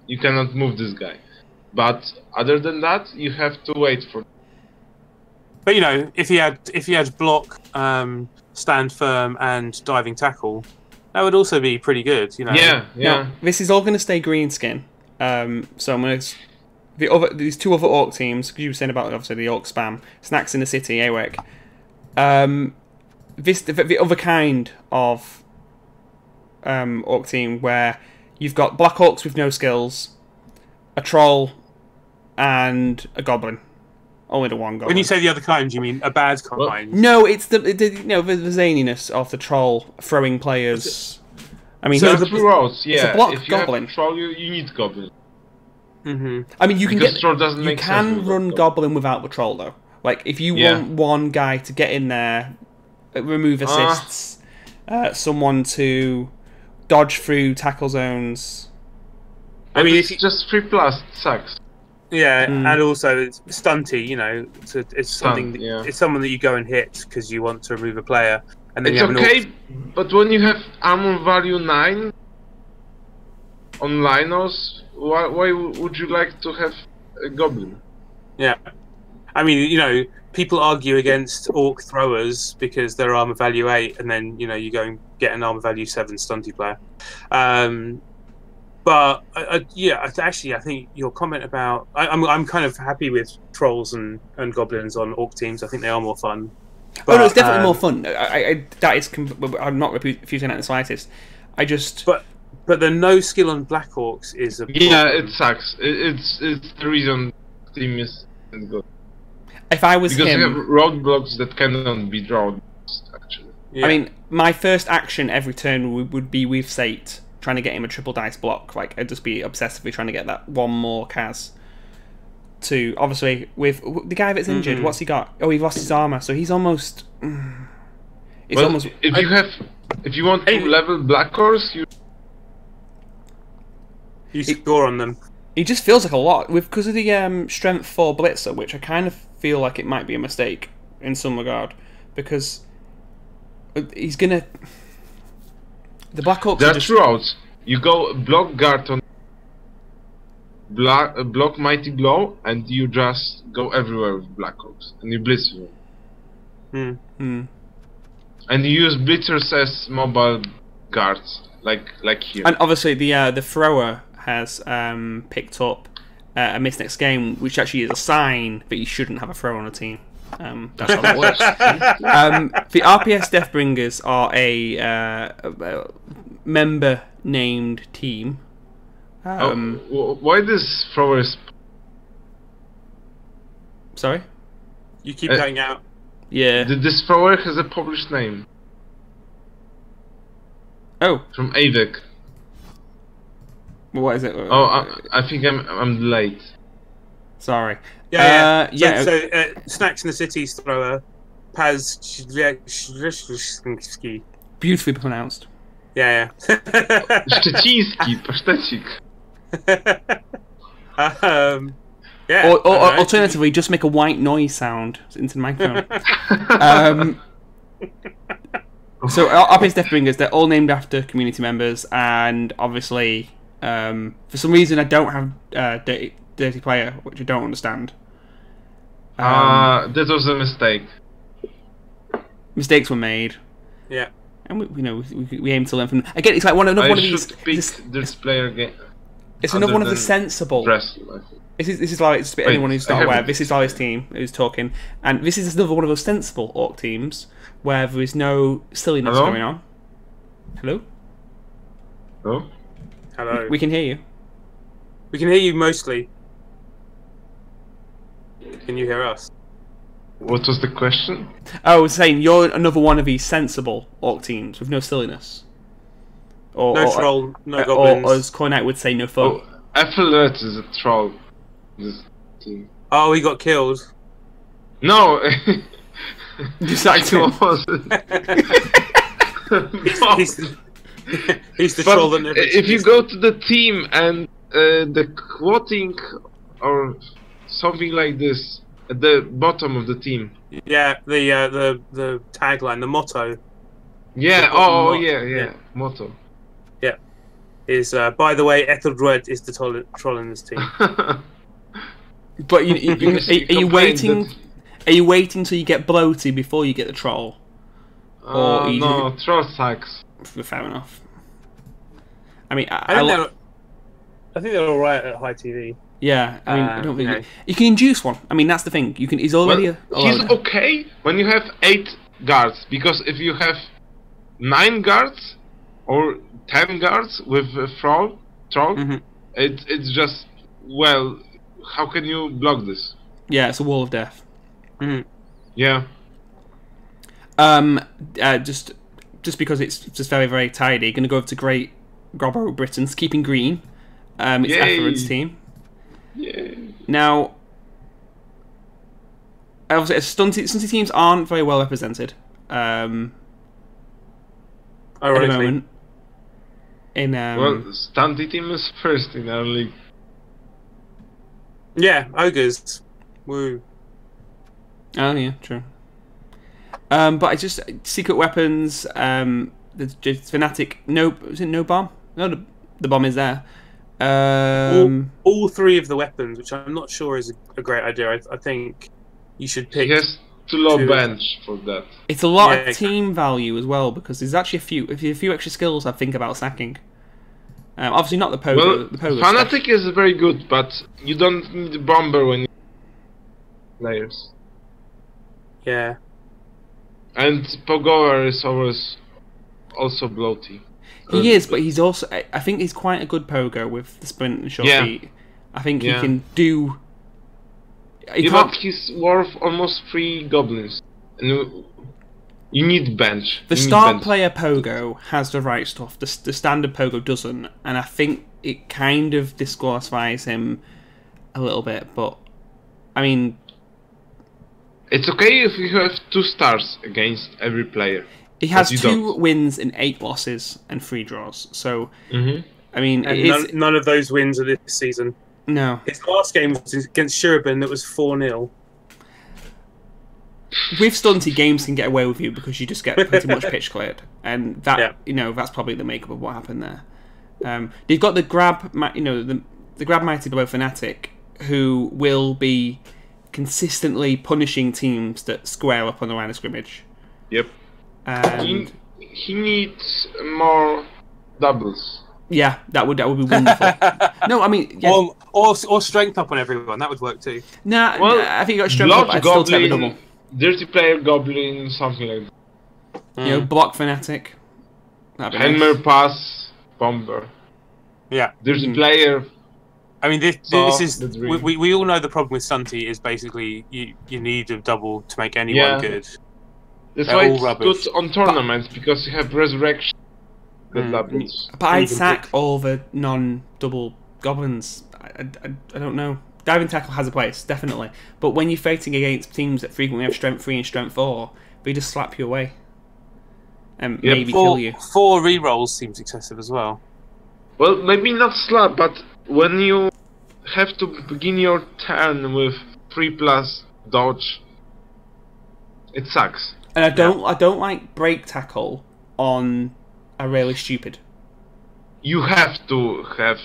You cannot move this guy. But other than that, you have to wait for. But if he had block, stand firm, and diving tackle, that would also be pretty good. Yeah. Now, this is all going to stay greenskin. So I'm going to these 2 other orc teams, because you were saying about obviously the orc spam, Snacks in the City, AWEC. The other kind of orc team where you've got black orcs with no skills, a troll, and a goblin. Only the one goblin. When you say the other kind, you mean a bad kind? No, it's the zaniness of the troll throwing players. I mean, so the roles, it's a block if goblin. You have troll, you need goblin. I mean, you can run goblin without the troll though. Like if you want one guy to get in there, remove assists, someone to dodge through tackle zones. I mean, it's just 3+, it sucks. Yeah, and also it's stunty. It's something. It's someone that you go and hit because you want to remove a player, and then it's okay. But when you have armor value 9 on Linos, why would you like to have a goblin? Yeah, I mean, people argue against orc throwers because they're armor value 8, and then you go and get an armor value 7 stunty player. But yeah, actually, I think your comment about I'm kind of happy with trolls and goblins on orc teams. I think they are more fun. But, oh no, it's definitely more fun. I'm not refusing that in the slightest. I just. But the no skill on black orcs is a problem. Yeah, it sucks. It's the reason team is good. If I was because him, you have roadblocks that cannot be drawn. Actually, I mean, my first action every turn would be with Sate, trying to get him a triple dice block. Like, I'd just be obsessively trying to get that one more Kaz. To obviously with the guy that's injured, what's he got? Oh, he lost his armor, so he's almost. It's well, almost. If you want to level black horse, you score on them. He just feels like a lot because of the strength 4 blitzer, which I kind of feel like it might be a mistake in some regard, because he's gonna. The Black Orcs. There are two routes. You go block guard on block mighty blow, and you just go everywhere with Black Orcs, and you blitz them. And you use blitzers as mobile guards, like here. And obviously the thrower has picked up a miss next game, which actually is a sign that you shouldn't have a thrower on a team. That's how that works. The RPS Deathbringers are a member named team. Why this throwers? Sorry? You keep cutting out. Yeah. This thrower has a published name. Oh. From AVIC. What is it? Oh, I think I'm late. Sorry. Yeah. Yeah. So Snacks in the City's thrower, Paz beautifully pronounced. Yeah. Szczeciński, pasztecik. Yeah. Or alternatively, just make a white noise sound into the microphone. So RPS Deathbringers, they're all named after community members, and obviously, for some reason, I don't have Dirty Player, which I don't understand. That was a mistake. Mistakes were made. Yeah. And we aim to learn from them. Again, it's like another one of these. This player game. It's another one of the sensible. This is like it's anyone who's not aware. This is Ali's team who's talking, and this is another one of those sensible orc teams where there is no silliness going on. Hello. Hello. Hello. We can hear you. We can hear you mostly. Can you hear us? What was the question? I was saying you're another one of these sensible orc teams with no silliness. No troll, no goblins. Or as Cornet would say, no fun. Oh, Ethelred is a troll. This team. Oh, he got killed. No! Just like he's the troll that never if you go to the team and the quoting or something like this at the bottom of the team. Yeah, the tagline, the motto. Yeah. Yeah. Motto. Yeah. Is by the way, Ethelred is the troll in this team. But are you waiting? Are you waiting till you get bloated before you get the troll? No, troll sucks. Fair enough. I mean, I think they're all right at high TV. Yeah, I mean, I don't think you can induce one. I mean, that's the thing. You can. He's already. He's okay when you have 8 guards, because if you have 9 guards or 10 guards with a troll, it's just, well, how can you block this? Yeah, it's a wall of death. Yeah. Just because it's just very, very tidy. Going to go over to Great Grobbo Britain's Keeping Green. It's Ethelred's team. Yeah. Now, obviously, stunty teams aren't very well represented. At the moment. Well, stunty team is first in our league. Yeah, ogres. Woo. Oh yeah, true. But it's just secret weapons. The fanatic. No, is it no bomb? No, the bomb is there. All 3 of the weapons, which I'm not sure is a great idea. I think you should pick. He has too low bench for that. It's a lot of team value as well, because there's actually a few extra skills I think about sacking. Obviously not the pogo. Well, the pogo Fanatic is very good, but you don't need a bomber when you players. Yeah. And Pogoer is always also bloaty. He is, but he's also. I think he's quite a good pogo with the sprint and short feet. I think he can do. But he's worth almost 3 goblins. And you need bench. The star player pogo has the right stuff. The standard pogo doesn't, and I think it kind of disqualifies him a little bit. But I mean, it's okay if you have 2 stars against every player. He has 2 wins and 8 losses and 3 draws. So, I mean, and none of those wins are this season. No. His last game was against Shuriban that was 4-0. With stunty, games can get away with you because you just get pretty much pitch cleared, and that that's probably the makeup of what happened there. They've got the grab, the grab mighty below Fnatic, who will be consistently punishing teams that square up on the line of scrimmage. Yep. And he needs more doubles. Yeah, that would be wonderful. No, I mean, or strength up on everyone. That would work too. Nah, I think you got strength up. I'd still take the double. Dirty player goblin, something like that. You know, block Fnatic. Hammer pass bomber. Yeah. Dirty player. I mean, this is we all know the problem with Stunty is basically you need a double to make anyone good. That's why it's good on tournaments because you have resurrection. But I'd sack all the non-double goblins. I don't know. Diving tackle has a place, definitely. But when you're fighting against teams that frequently have strength 3 and strength 4, they just slap you away and maybe kill you. 4 rerolls seems excessive as well. Well, maybe not slap, but when you have to begin your turn with 3+ dodge, it sucks. And I don't like break tackle on a really stupid. You have to have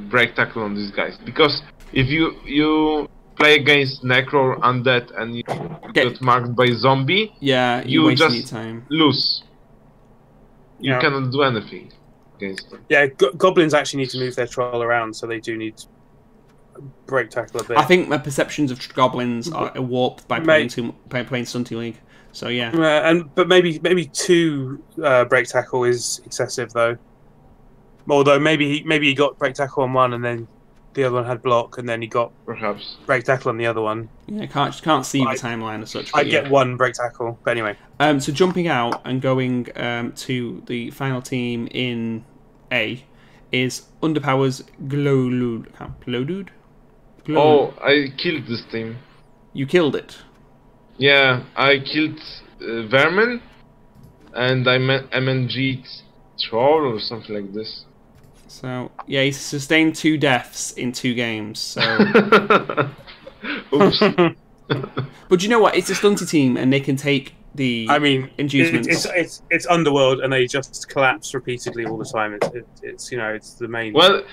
break tackle on these guys because if you play against Necro or Undead and you get marked by zombie, you just lose. You cannot do anything against them. Yeah, goblins actually need to move their troll around, so they do need break tackle a bit. I think my perceptions of goblins are warped by playing Stunty League. So yeah, but maybe 2 break tackle is excessive though. Although maybe he got break tackle on one and then the other one had block and then he got perhaps break tackle on the other one. Yeah, can't see the timeline as such. I get 1 break tackle, but anyway. So jumping out and going to the final team in A is Underpower's Glowdude. Oh, I killed this team. You killed it. Yeah, I killed Vermin, and I MNG'd Troll or something like this. So, yeah, he's sustained 2 deaths in 2 games, so... Oops. But you know what? It's a stunty team, and they can take the inducements. It's Underworld, and they just collapse repeatedly all the time. It's it's the main... Well,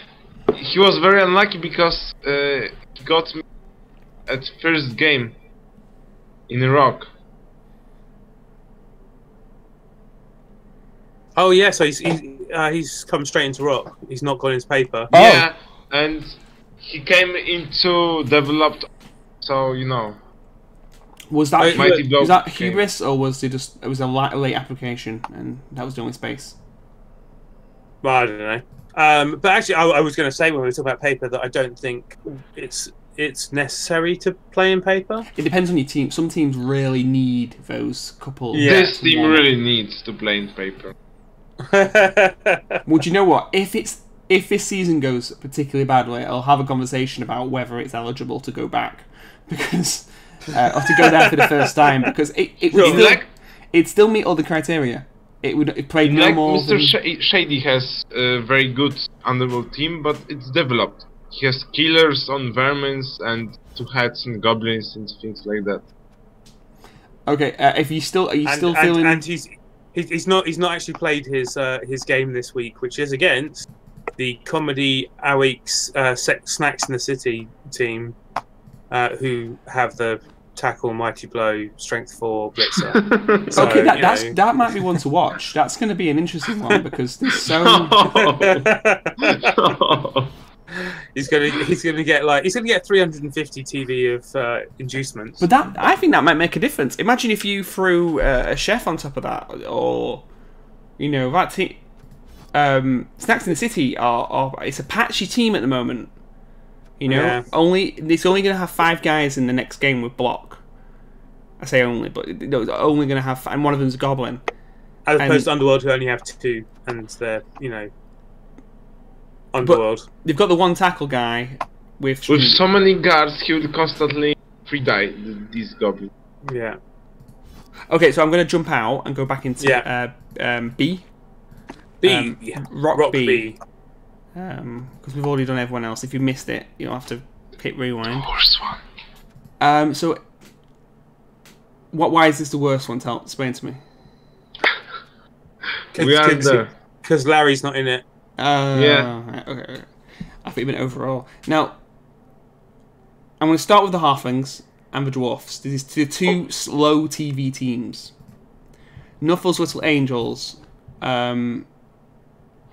he was very unlucky because he got me at first game. In Iraq. Oh yeah, so he's come straight into rock. He's not got his paper. Yeah, and he came into developed. So Was that hubris or was it just a late application and that was the only space? Well, I don't know. But actually, I was going to say when we were talking about paper that I don't think it's necessary to play in paper. It depends on your team. Some teams really need those couple. Yeah. This team really needs to play in paper. Well, do you know what? If this season goes particularly badly, I'll have a conversation about whether it's eligible to go back because or to go there for the first time because it'd still meet all the criteria. It played no more. Mr. Shady has a very good Underworld team, but it's developed. He has killers on vermins and 2 heads and goblins and things like that. Okay, if you still feeling and he's not actually played his game this week, which is against the Comedy Awakes Snacks in the City team, who have the tackle, mighty blow, strength 4, blitzer. So, Okay, that might be one to watch. That's going to be an interesting one because there's so. He's gonna get 350 TV of inducements. But I think that might make a difference. Imagine if you threw a chef on top of that, or that team. Snacks in the City it's a patchy team at the moment. It's only going to have 5 guys in the next game with block. I say only, but it's only going to have, and one of them's a goblin. As opposed to Underworld, who only have 2, and they're Underworld. But they've got the one tackle guy with so many guards. He would constantly free die these goblins. Yeah. Okay, so I'm going to jump out and go back into B. Rock B. Because we've already done everyone else. If you missed it, you'll have to hit rewind. The worst one. So, why is this the worst one? Explain to me. We are there. Because Larry's not in it. Yeah. Okay. I think you meant overall. Now, I'm going to start with the Halflings and the Dwarfs. These are the 2 slow TV teams. Nuffle's Little Angels.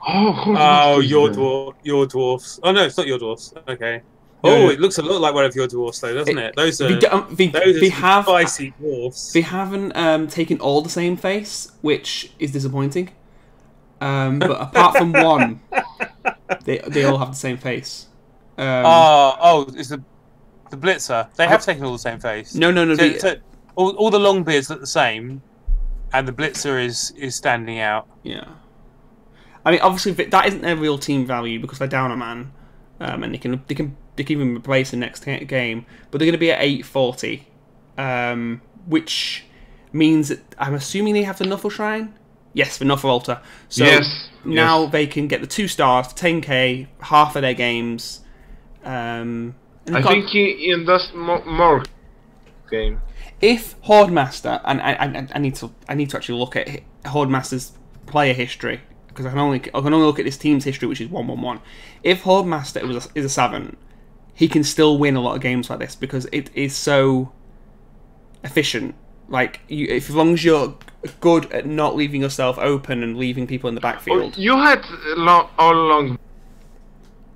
Your dwarfs. Oh no, it's not your dwarfs. Okay. Oh, it looks a lot like one of your dwarfs, though, doesn't it? Those are spicy dwarfs. They haven't taken all the same face, which is disappointing. But apart from one, they all have the same face. It's the Blitzer. They have taken all the same face. No. So all the long beards look the same, and the Blitzer is standing out. Yeah. I mean, obviously, that isn't their real team value because they're down a man, and they can even replace the next game. But they're going to be at 840, which means that I'm assuming they have the Nuffle Shrine. Yes, the Nuffle Altar. So now they can get the 2 stars, 10k, half of their games. I think he does more game. If Hordemaster, and I need to actually look at Hordemaster's player history. Because I can only look at this team's history, which is 1-1-1. If Hordemaster is a 7, he can still win a lot of games like this because it is so efficient. Like, as long as you're good at not leaving yourself open and leaving people in the backfield. You had all along.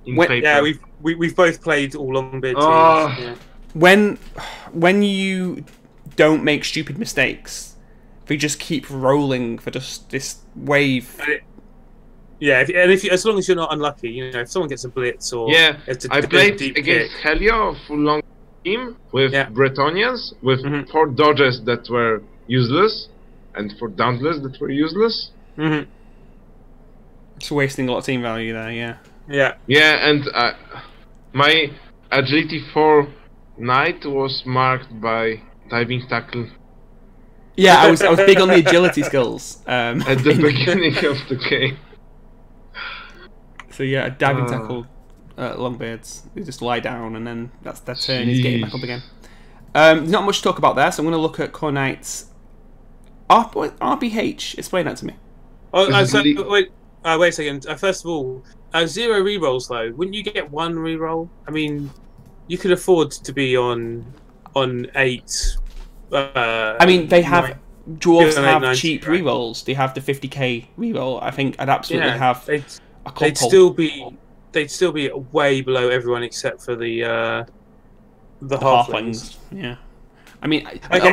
Yeah, we've both played all long bid teams. Yeah. When you don't make stupid mistakes, they just keep rolling for just this wave. As long as you're not unlucky, if someone gets a blitz or I played against Helio, full long team with Bretonians with 4 dodges that were useless and 4 dauntless that were useless. It's wasting a lot of team value there. Yeah, and my agility 4 knight was marked by diving tackle. Yeah, I was big on the agility skills at the beginning of the game. So yeah, a diving tackle, Longbeards. They just lie down and then that's their turn. He's getting back up again. There's not much to talk about there, so I'm going to look at Core Knight's RPH. Explain that to me. Wait a second. First of all, 0 rerolls though. Wouldn't you get 1 reroll? I mean, you could afford to be on 8. I mean, they have dwarves have cheap rerolls. They have the 50k reroll. I think I'd absolutely have. They'd still be way below everyone except for the halflings. Yeah, I mean,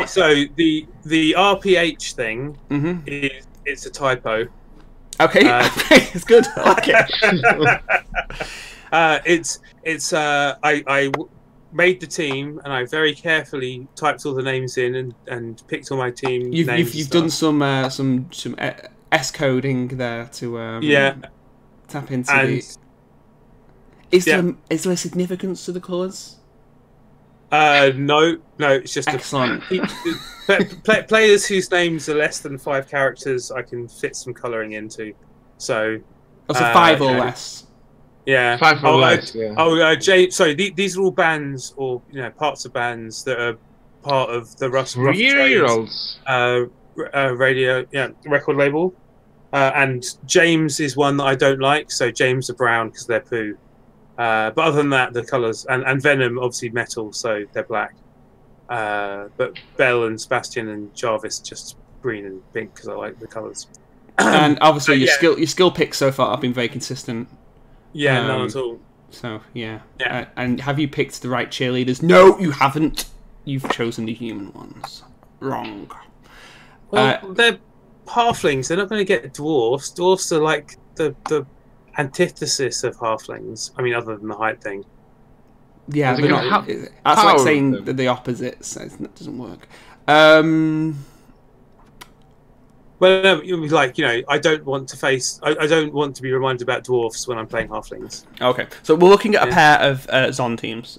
so the RPH thing it's a typo. Okay, it's good. I like it. I made the team and I very carefully typed all the names in and picked all my team names. You've done some S coding there to tap into Is there a significance to the colours? No, it's just excellent. Players whose names are less than 5 characters, I can fit some colouring into. So, 5 or less. Yeah, 5 or less. Sorry, these are all bands or parts of bands that are part of the Rough Trades radio record label. And James is one that I don't like, so James are brown because they're poo. But other than that, the colours and Venom obviously metal, so they're black. But Bell and Sebastian and Jarvis just green and pink because I like the colours. And obviously, yeah. your skill picks so far have been very consistent. Yeah, none at all. So yeah. Yeah. And have you picked the right cheerleaders? No, you haven't. You've chosen the human ones. Wrong. Well, they're halflings. They're not going to get dwarfs. Dwarfs are like the antithesis of halflings. I mean, other than the height thing. Yeah, They're but not, that's like saying the opposites. That doesn't work. Well, no, like, I don't want to face. I don't want to be reminded about dwarfs when I'm playing halflings. Okay, so we're looking at a pair of Zon teams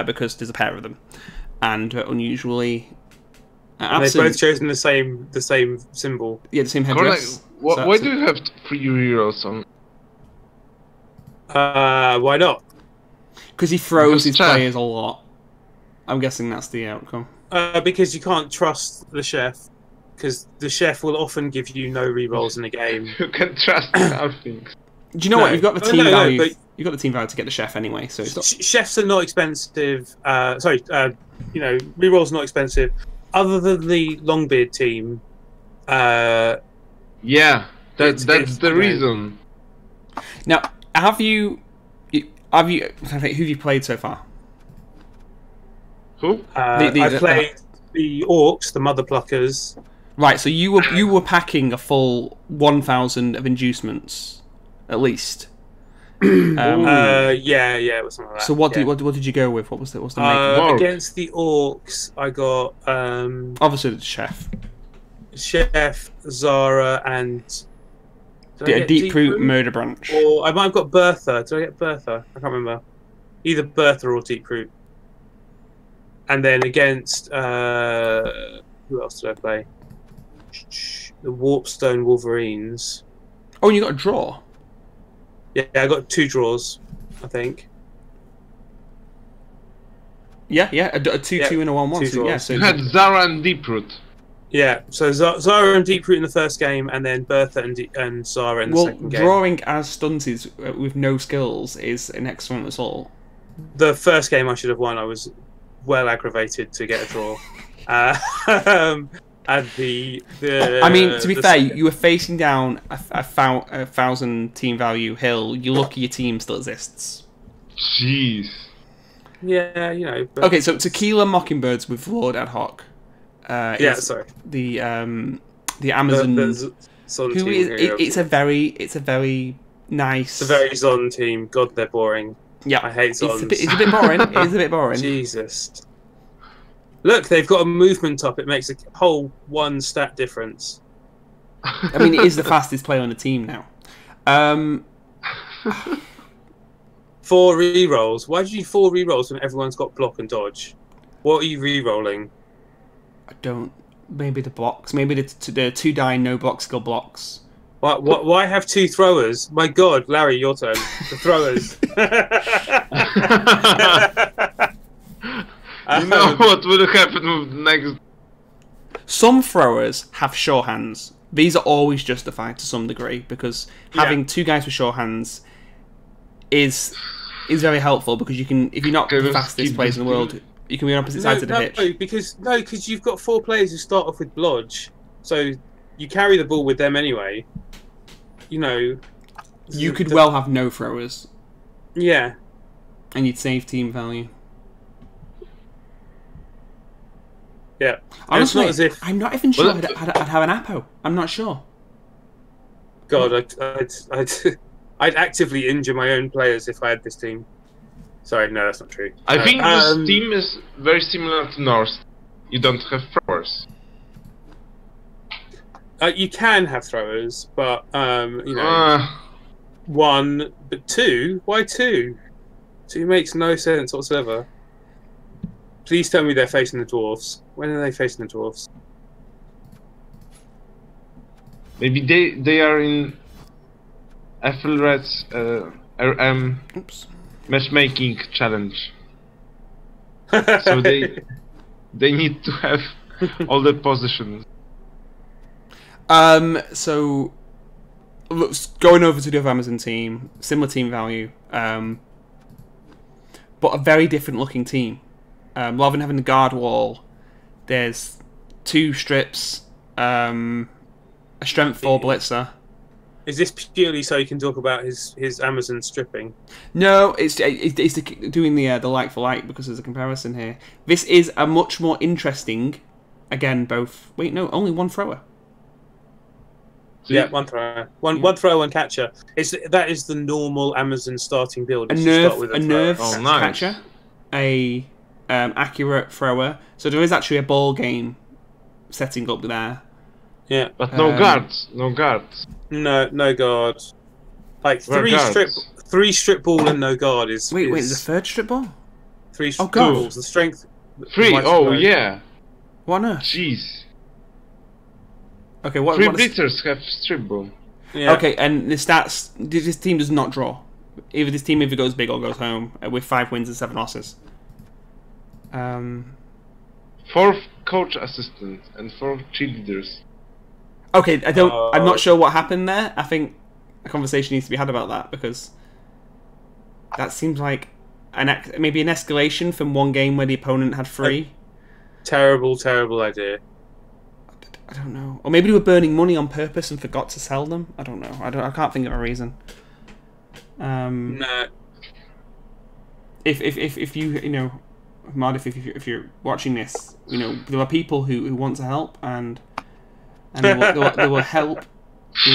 because there's a pair of them, and unusually, and they've both chosen the same symbol. Yeah, the same headdress. Why do you have 3 heroes on? Why not? Because he throws his players a lot. I'm guessing that's the outcome. Because you can't trust the chef. Because the chef will often give you no rerolls in a game. You can trust halflings. Do you know what? You've got the team value. You've got the team value to get the chef anyway. So it's not... Chefs are not expensive. Rerolls are not expensive. Other than the Longbeard team. Yeah, that's the reason. Now, who have you played so far? Who? I played the Orcs, the Mother Pluckers. Right, so you were packing a full 1,000 of inducements, at least. Yeah, it was something like that. So what did you go with? What was the make? Against the Orcs, I got obviously the chef, Zara, and a Deep-Root Murder Branch. Or I might have got Bertha. Did I get Bertha? I can't remember. Either Bertha or Deep-Root. And then against who else did I play? The Warpstone Wolverines. Oh, and you got a draw. Yeah, I got 2 draws, I think. Yeah, a 2-2 and a 1-1. So, yeah, so you had Zara and Deep-Root. Yeah, so Zara and Deep-Root in the first game, and then Bertha and Zara in the second game. Drawing as stunted with no skills is an excellent assault. The first game I should have won. I was well aggravated to get a draw. And I mean, to be fair, you were facing down a 1,000 team value hill. You're lucky your team still exists. Jeez. Yeah, But... Okay, so Tequila Mockingbirds with Lord Ad Hoc. Sorry. The Amazon. It's a very nice. It's a very Zon team. God, they're boring. Yeah, I hate Zons. It's a bit boring. It is a bit boring. Jesus. Look, they've got a movement up. It makes a whole 1 stat difference. I mean, it is the fastest player on the team now. 4 rerolls. Why do you need 4 rerolls when everyone's got block and dodge? What are you rerolling? I don't. Maybe the blocks. Maybe the 2 die no block skill blocks. Why have 2 throwers? My God, Larry, your turn. The throwers. You know what will happen with the next... Some throwers have sure hands. These are always justified to some degree because having 2 guys with sure hands is very helpful because you can, if you're not the fastest players in the world, you can be on opposite sides of the pitch. Because you've got 4 players who start off with blodge, so you carry the ball with them anyway. You could well have no throwers. Yeah. And you'd save team value. Yeah. Honestly, I'm not even sure I'd have an Apo. I'm not sure. God, I'd actively injure my own players if I had this team. Sorry, no, that's not true. I think this team is very similar to Norse. You don't have throwers. You can have throwers, but 1, but 2. Why 2? 2 makes no sense whatsoever. Please tell me they're facing the dwarves. When are they facing the dwarves? Maybe they are in Ethelred's RM matchmaking challenge. So they need to have all the positions. So going over to the other Amazon team, similar team value, but a very different looking team. rather than having the guard wall, there's 2 strips, a strength 4 blitzer. Is this purely so you can talk about his Amazon stripping? No, it's doing the like for like because there's a comparison here. This is a much more interesting. Again, both. Wait, no, only 1 thrower. Yeah, 1 thrower, one thrower, 1 catcher. That is the normal Amazon starting build. A nerve catcher, a accurate thrower. So there is actually a ball game setting up there. Yeah, but no guards, no guards. No guard. Like 3 strip ball and no guard is. Wait, there's a 3rd strip ball. 3 strip balls. The strength. 3. Oh yeah. What on earth? Jeez. Okay, what? 3 blitzers have strip ball. Yeah. Okay, and the stats. This team does not draw. This team either goes big or goes home with 5 wins and 7 losses. 4 coach assistants and 4 cheerleaders. Okay, I'm not sure what happened there. I think a conversation needs to be had about that because that seems like maybe an escalation from one game where the opponent had 3. Terrible idea. I don't know. Or maybe they were burning money on purpose and forgot to sell them. I don't know. I can't think of a reason. No. If you know, Mard, if you're watching this, you know there are people who want to help and they will help.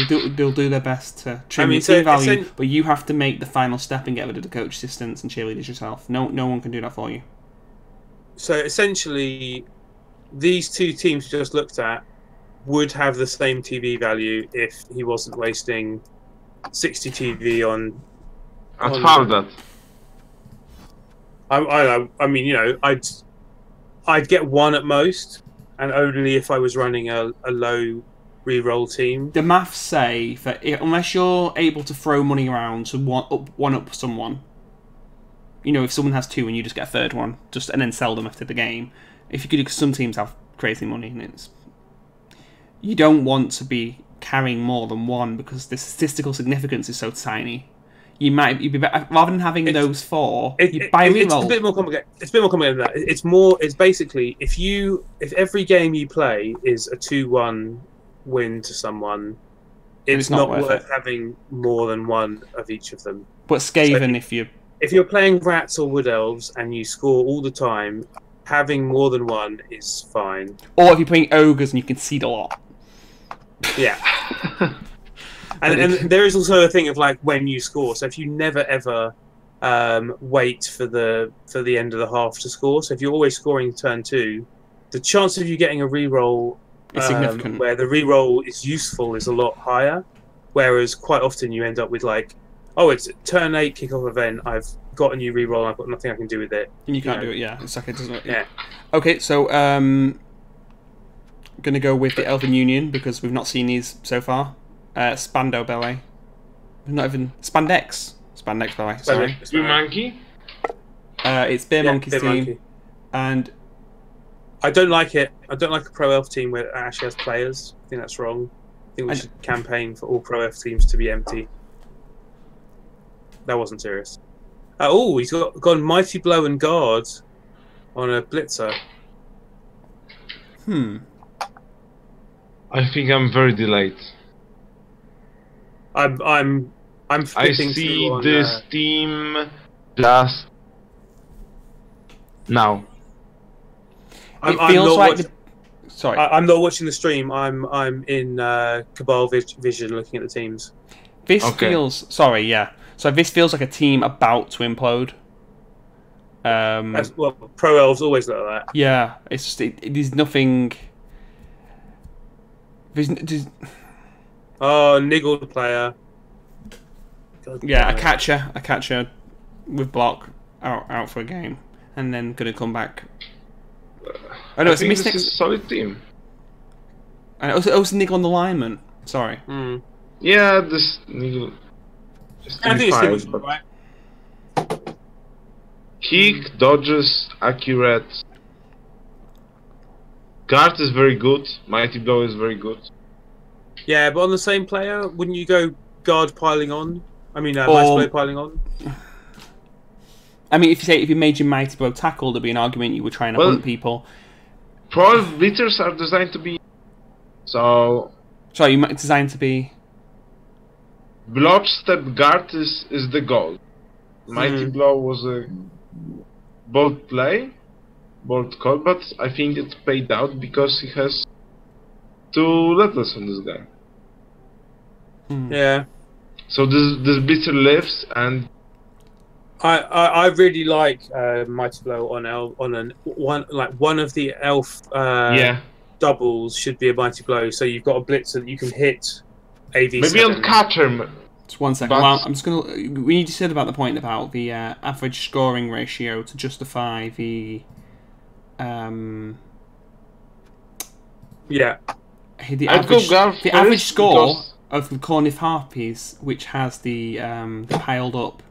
They'll do their best to trim the team value, but you have to make the final step and get rid of the coach assistants and cheerleaders yourself. No one can do that for you. So essentially, these 2 teams we just looked at would have the same TV value if he wasn't wasting 60 TV on. I'd follow that. I mean, you know, I'd get 1 at most, and only if I was running a low re-roll team. The maths say that unless you're able to throw money around to one up someone, you know, if someone has 2 and you just get a 3rd one, and then sell them after the game. If you could, because some teams have crazy money, and you don't want to be carrying more than 1 because the statistical significance is so tiny. You'd be better rather than having those 4. You buy a reroll. It's a bit more complicated. It's a bit more complicated than that. It's basically if every game you play is a 2-1 win to someone, it's not worth having more than 1 of each of them. But Skaven, if you're playing rats or wood elves and you score all the time, having more than 1 is fine. Or if you're playing ogres and you concede a lot. Yeah. and there is also a thing of like when you score. So if you never ever wait for the end of the half to score, so if you're always scoring turn 2, the chance of you getting a reroll significant. Where the reroll is useful is a lot higher. Whereas quite often you end up with like, oh, it's turn 8 kickoff event. I've got a new reroll. I've got nothing I can do with it. And you can't do it. Yeah, it's like it doesn't. Yeah. Okay, so going to go with the Elven Union because we've not seen these so far. Spando Ballet. Not even Spandex Ballet. Sorry. Spear Monkey. It's Beer Monkey's team, Monkey. and I don't like it. I don't like a pro elf team where it actually has players. I think that's wrong. I think we should campaign for all pro elf teams to be empty. That wasn't serious. Oh, he's gone Mighty Blow and Guard on a Blitzer. I think I'm very delayed. I'm I see this team just now. It feels like sorry. I'm not watching the stream. I'm in Cabal Vision looking at the teams. This feels So this feels like a team about to implode. Well, pro elves always look like that. Yeah, it's just there's nothing. There's niggled player. God, yeah, a catcher with block out for a game, and then gonna come back. Oh no, it's a Mystic. This is a solid team. And it was Niggle on the lineman. Sorry. Yeah, this Niggle. I think it's still right. Kick, dodges, accurate. Guard is very good. Mighty Blow is very good. Yeah, but on the same player, wouldn't you go guard piling on? I mean, Mighty Blow piling on? I mean, if you made your Mighty Blow tackle, there'd be an argument you were trying to hunt people. Pro Blitzers are designed to be... So... Sorry, you designed to be... Block step guard is the goal. Mighty Blow was a bold play, bold call, but I think it paid out because he has 2 letters on this guy. Yeah. So this Blitzer lives, and I really like Mighty Blow on one of the elf doubles should be a Mighty Blow. So you've got a Blitzer that you can hit AV7. Maybe on catcher. Just 1 second. Well, I'm just gonna. We need to say about the point about the average scoring ratio to justify the. Yeah. The average score of the Corniff Harpies, which has the piled up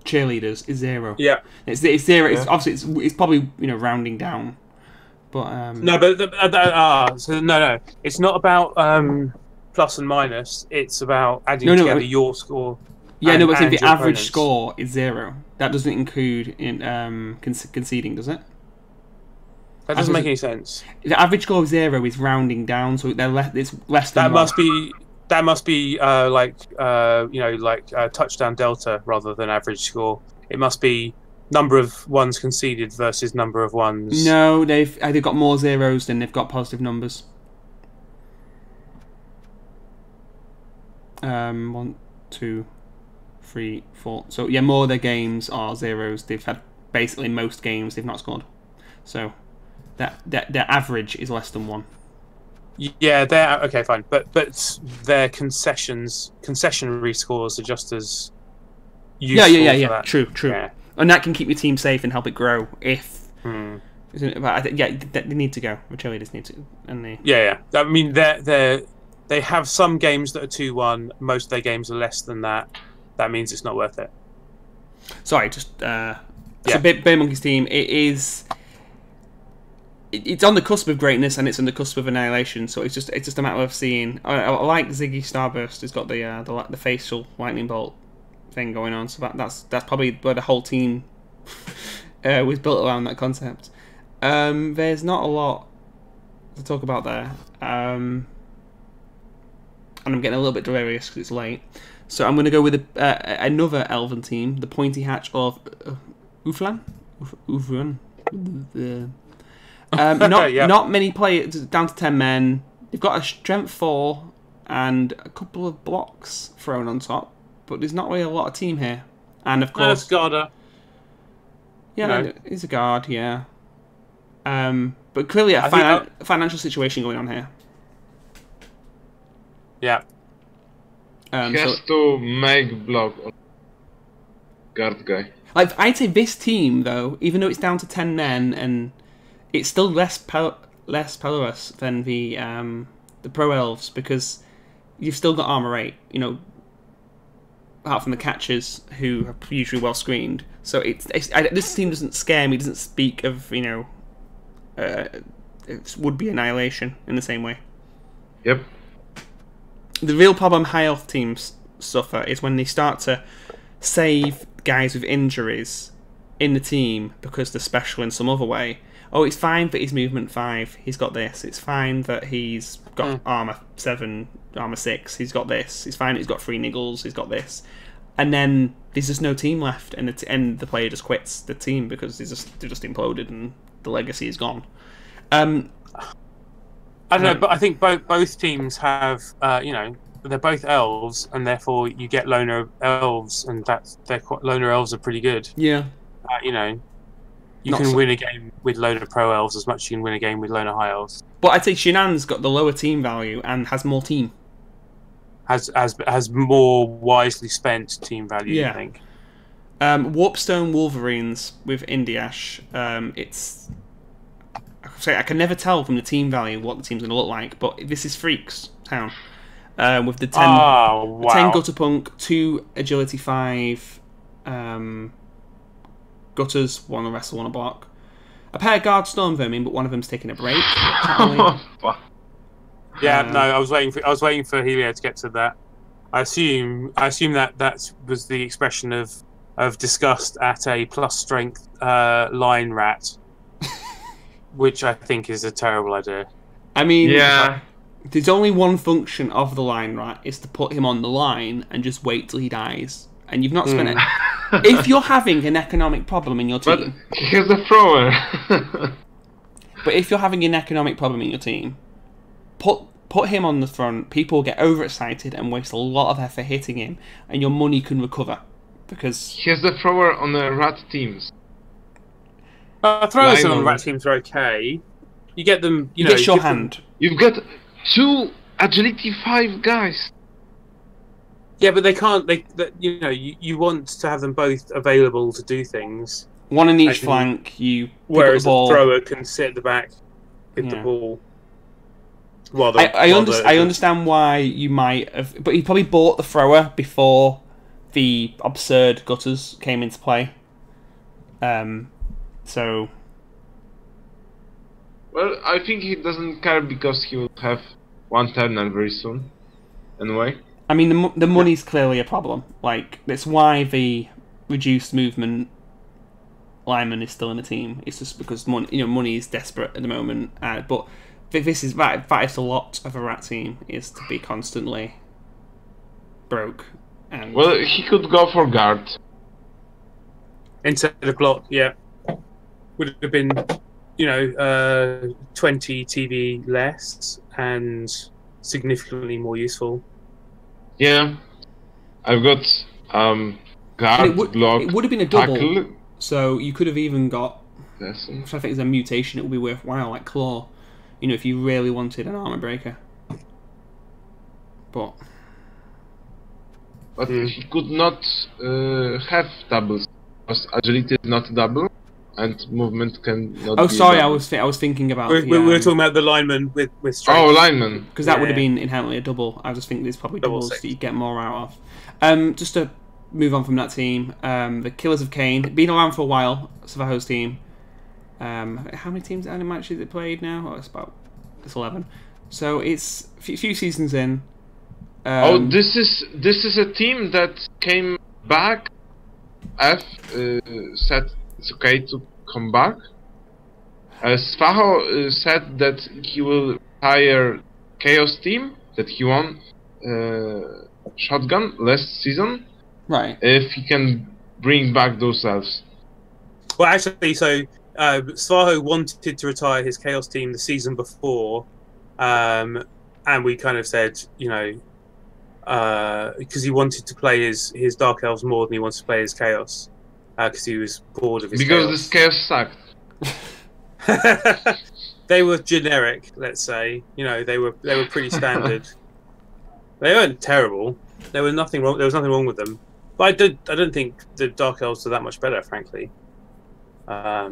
cheerleaders, is 0. Yeah. It's 0. It's obviously it's probably rounding down, but no, but so no, it's not about plus and minus. It's about adding together your score. Yeah, and, no, but I think the average opponents. score is 0. That doesn't include in conceding, does it? That doesn't make any sense. The average score of 0 is rounding down, so it's less than that 1. That must be touchdown delta rather than average score. It must be number of ones conceded versus number of ones. No, they've got more zeros than they've got positive numbers. 1, 2, 3, 4. So yeah, more of their games are zeros. They've had basically most games they've not scored. So their average is less than 1. Yeah, they're okay, fine, but their concessionary scores are just as useful. Yeah. True. Yeah. And that can keep your team safe and help it grow. If but they need to go. The cheerleaders need to, and they. Yeah. I mean, they have some games that are 2-1. Most of their games are less than that. That means it's not worth it. Sorry, just so Bear Monkey's team. It's on the cusp of greatness and it's on the cusp of annihilation. So it's just a matter of seeing. I like Ziggy Starburst. He's got the facial lightning bolt thing going on. So that's probably where the whole team was built around that concept. There's not a lot to talk about there. And I'm getting a little bit delirious because it's late. So I'm going to go with another Elven team, the Pointy Hatch of Uflan. Not many players, down to 10 men. They've got a strength 4 and a couple of blocks thrown on top, but there's not really a lot of team here. And of course, Garda. Yeah, he's a guard. Yeah, but clearly a financial situation going on here. Yeah. He has to make block on guard guy. I'd say this team though, even though it's down to 10 men and it's still less powerless than the Pro Elves because you've still got armor 8, apart from the catchers who are usually well screened. So this team doesn't scare me. Doesn't speak of it would be annihilation in the same way. Yep. The real problem high elf teams suffer is when they start to save guys with injuries in the team because they're special in some other way. Oh, it's fine that he's movement 5. He's got this. It's fine that he's got armor 7, armor 6. He's got this. It's fine. He's got 3 niggles. He's got this. And then there's just no team left, and the player just quits the team because they're just imploded and the legacy is gone. I don't know, but I think both teams have, they're both elves, and therefore you get loner elves, and loner elves are pretty good. Yeah. You can win a game with loner pro elves as much as you can win a game with loner high elves. But I'd say Shinan's got the lower team value and has more team. Has more wisely spent team value, yeah. I think. Warpstone Wolverines with Indiash. I can never tell from the team value what the team's going to look like, but this is Freaks Town. With the 10 Gutterpunk, 2 Agility 5 Gutters, 1 to wrestle, 1 to block. A pair of Guard Storm Vermin, but one of them's taking a break. Yeah, no, I was waiting for Helio to get to that. I assume that was the expression of of disgust at a plus strength line rat, which I think is a terrible idea. I mean, Yeah. there's only one function of the line rat, is to put him on the line and just wait till he dies. And you've not spent it. If you're having an economic problem in your But team, he's a thrower. but if you're having an economic problem in your team, put him on the front. People will get overexcited and waste a lot of effort hitting him, and your money can recover because He's the thrower on the rat teams. Throwers on Lineman. rat teams are okay. You get them, you know, get your give them- hand. You've got 2 agility 5 guys. Yeah, but they can't. You know, you want to have them both available to do things. One in each can- flank. You pick up the Whereas a ball. thrower can sit at the back, hit the Yeah. ball. While I understand why you might have, but he probably bought the thrower before the absurd gutters came into play. So Well, I think he doesn't care because he will have 1 turner very soon. Anyway. I mean, the money's clearly a problem. Like, that's why the reduced movement lineman is still in the team. It's just because money is desperate at the moment. But this is that is a lot of a rat team, is to be constantly broke. And Well, he could go for guard. instead of block, yeah, would have been, 20 TV less and significantly more useful. Yeah. I've got and guard, block, it would have been a double. tackle. So you could have even got. Yes. Which I think is a mutation. It would be worthwhile, like claw. If you really wanted an armor breaker. But he could not have doubles because agility is not double, and movement can not. oh, be sorry, double. I was thinking about. We were talking about the lineman with strength. Oh, lineman. because that would have Yeah. been inherently a double. I just think there's probably Double doubles six. that you get more out of. Just to move on from that team, the Killers of Cain, been around for a while. Savajo's team. How many teams? How many matches it played now? Oh, it's 11. So it's a few seasons in. This is a team that came back. Said it's okay to come back. Svaho said that he will hire Chaos team that he won shotgun last season Right. if he can bring back those elves. Well, actually, so Svaho wanted to retire his Chaos team the season before, and we kind of said, because he wanted to play his Dark Elves more than he wanted to play his Chaos, because he was bored of his Because Chaos. this chaos sucked. They were generic, let's say. They were pretty standard. They weren't terrible. There was nothing wrong. There was nothing wrong with them. But I don't think the Dark Elves are that much better, frankly. I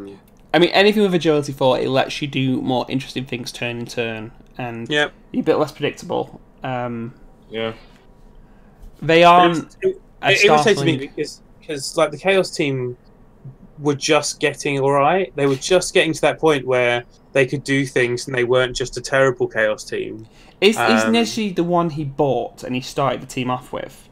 mean, anything with agility 4, it lets you do more interesting things turn and turn, and Yep. you're a bit less predictable. Yeah. They aren't. It as irritated startling- me because like the Chaos team were just getting all right. They were just getting to that point where they could do things, and they weren't just a terrible Chaos team. Is Neji the one he bought and he started the team off with?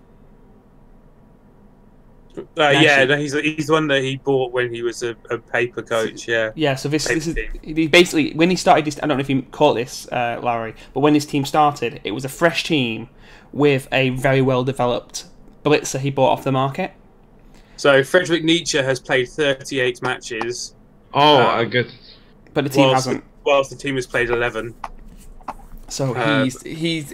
Yeah, Actually- no, he's the one that he bought when he was a paper coach. Yeah. Yeah, so this is Paper he basically when he started this. I don't know if you caught this, Larry, but when this team started, it was a fresh team with a very well developed blitzer he bought off the market. So Frederick Nietzsche has played 38 matches, Oh, I get it. But the team whilst hasn't. whilst the team has played 11. So he's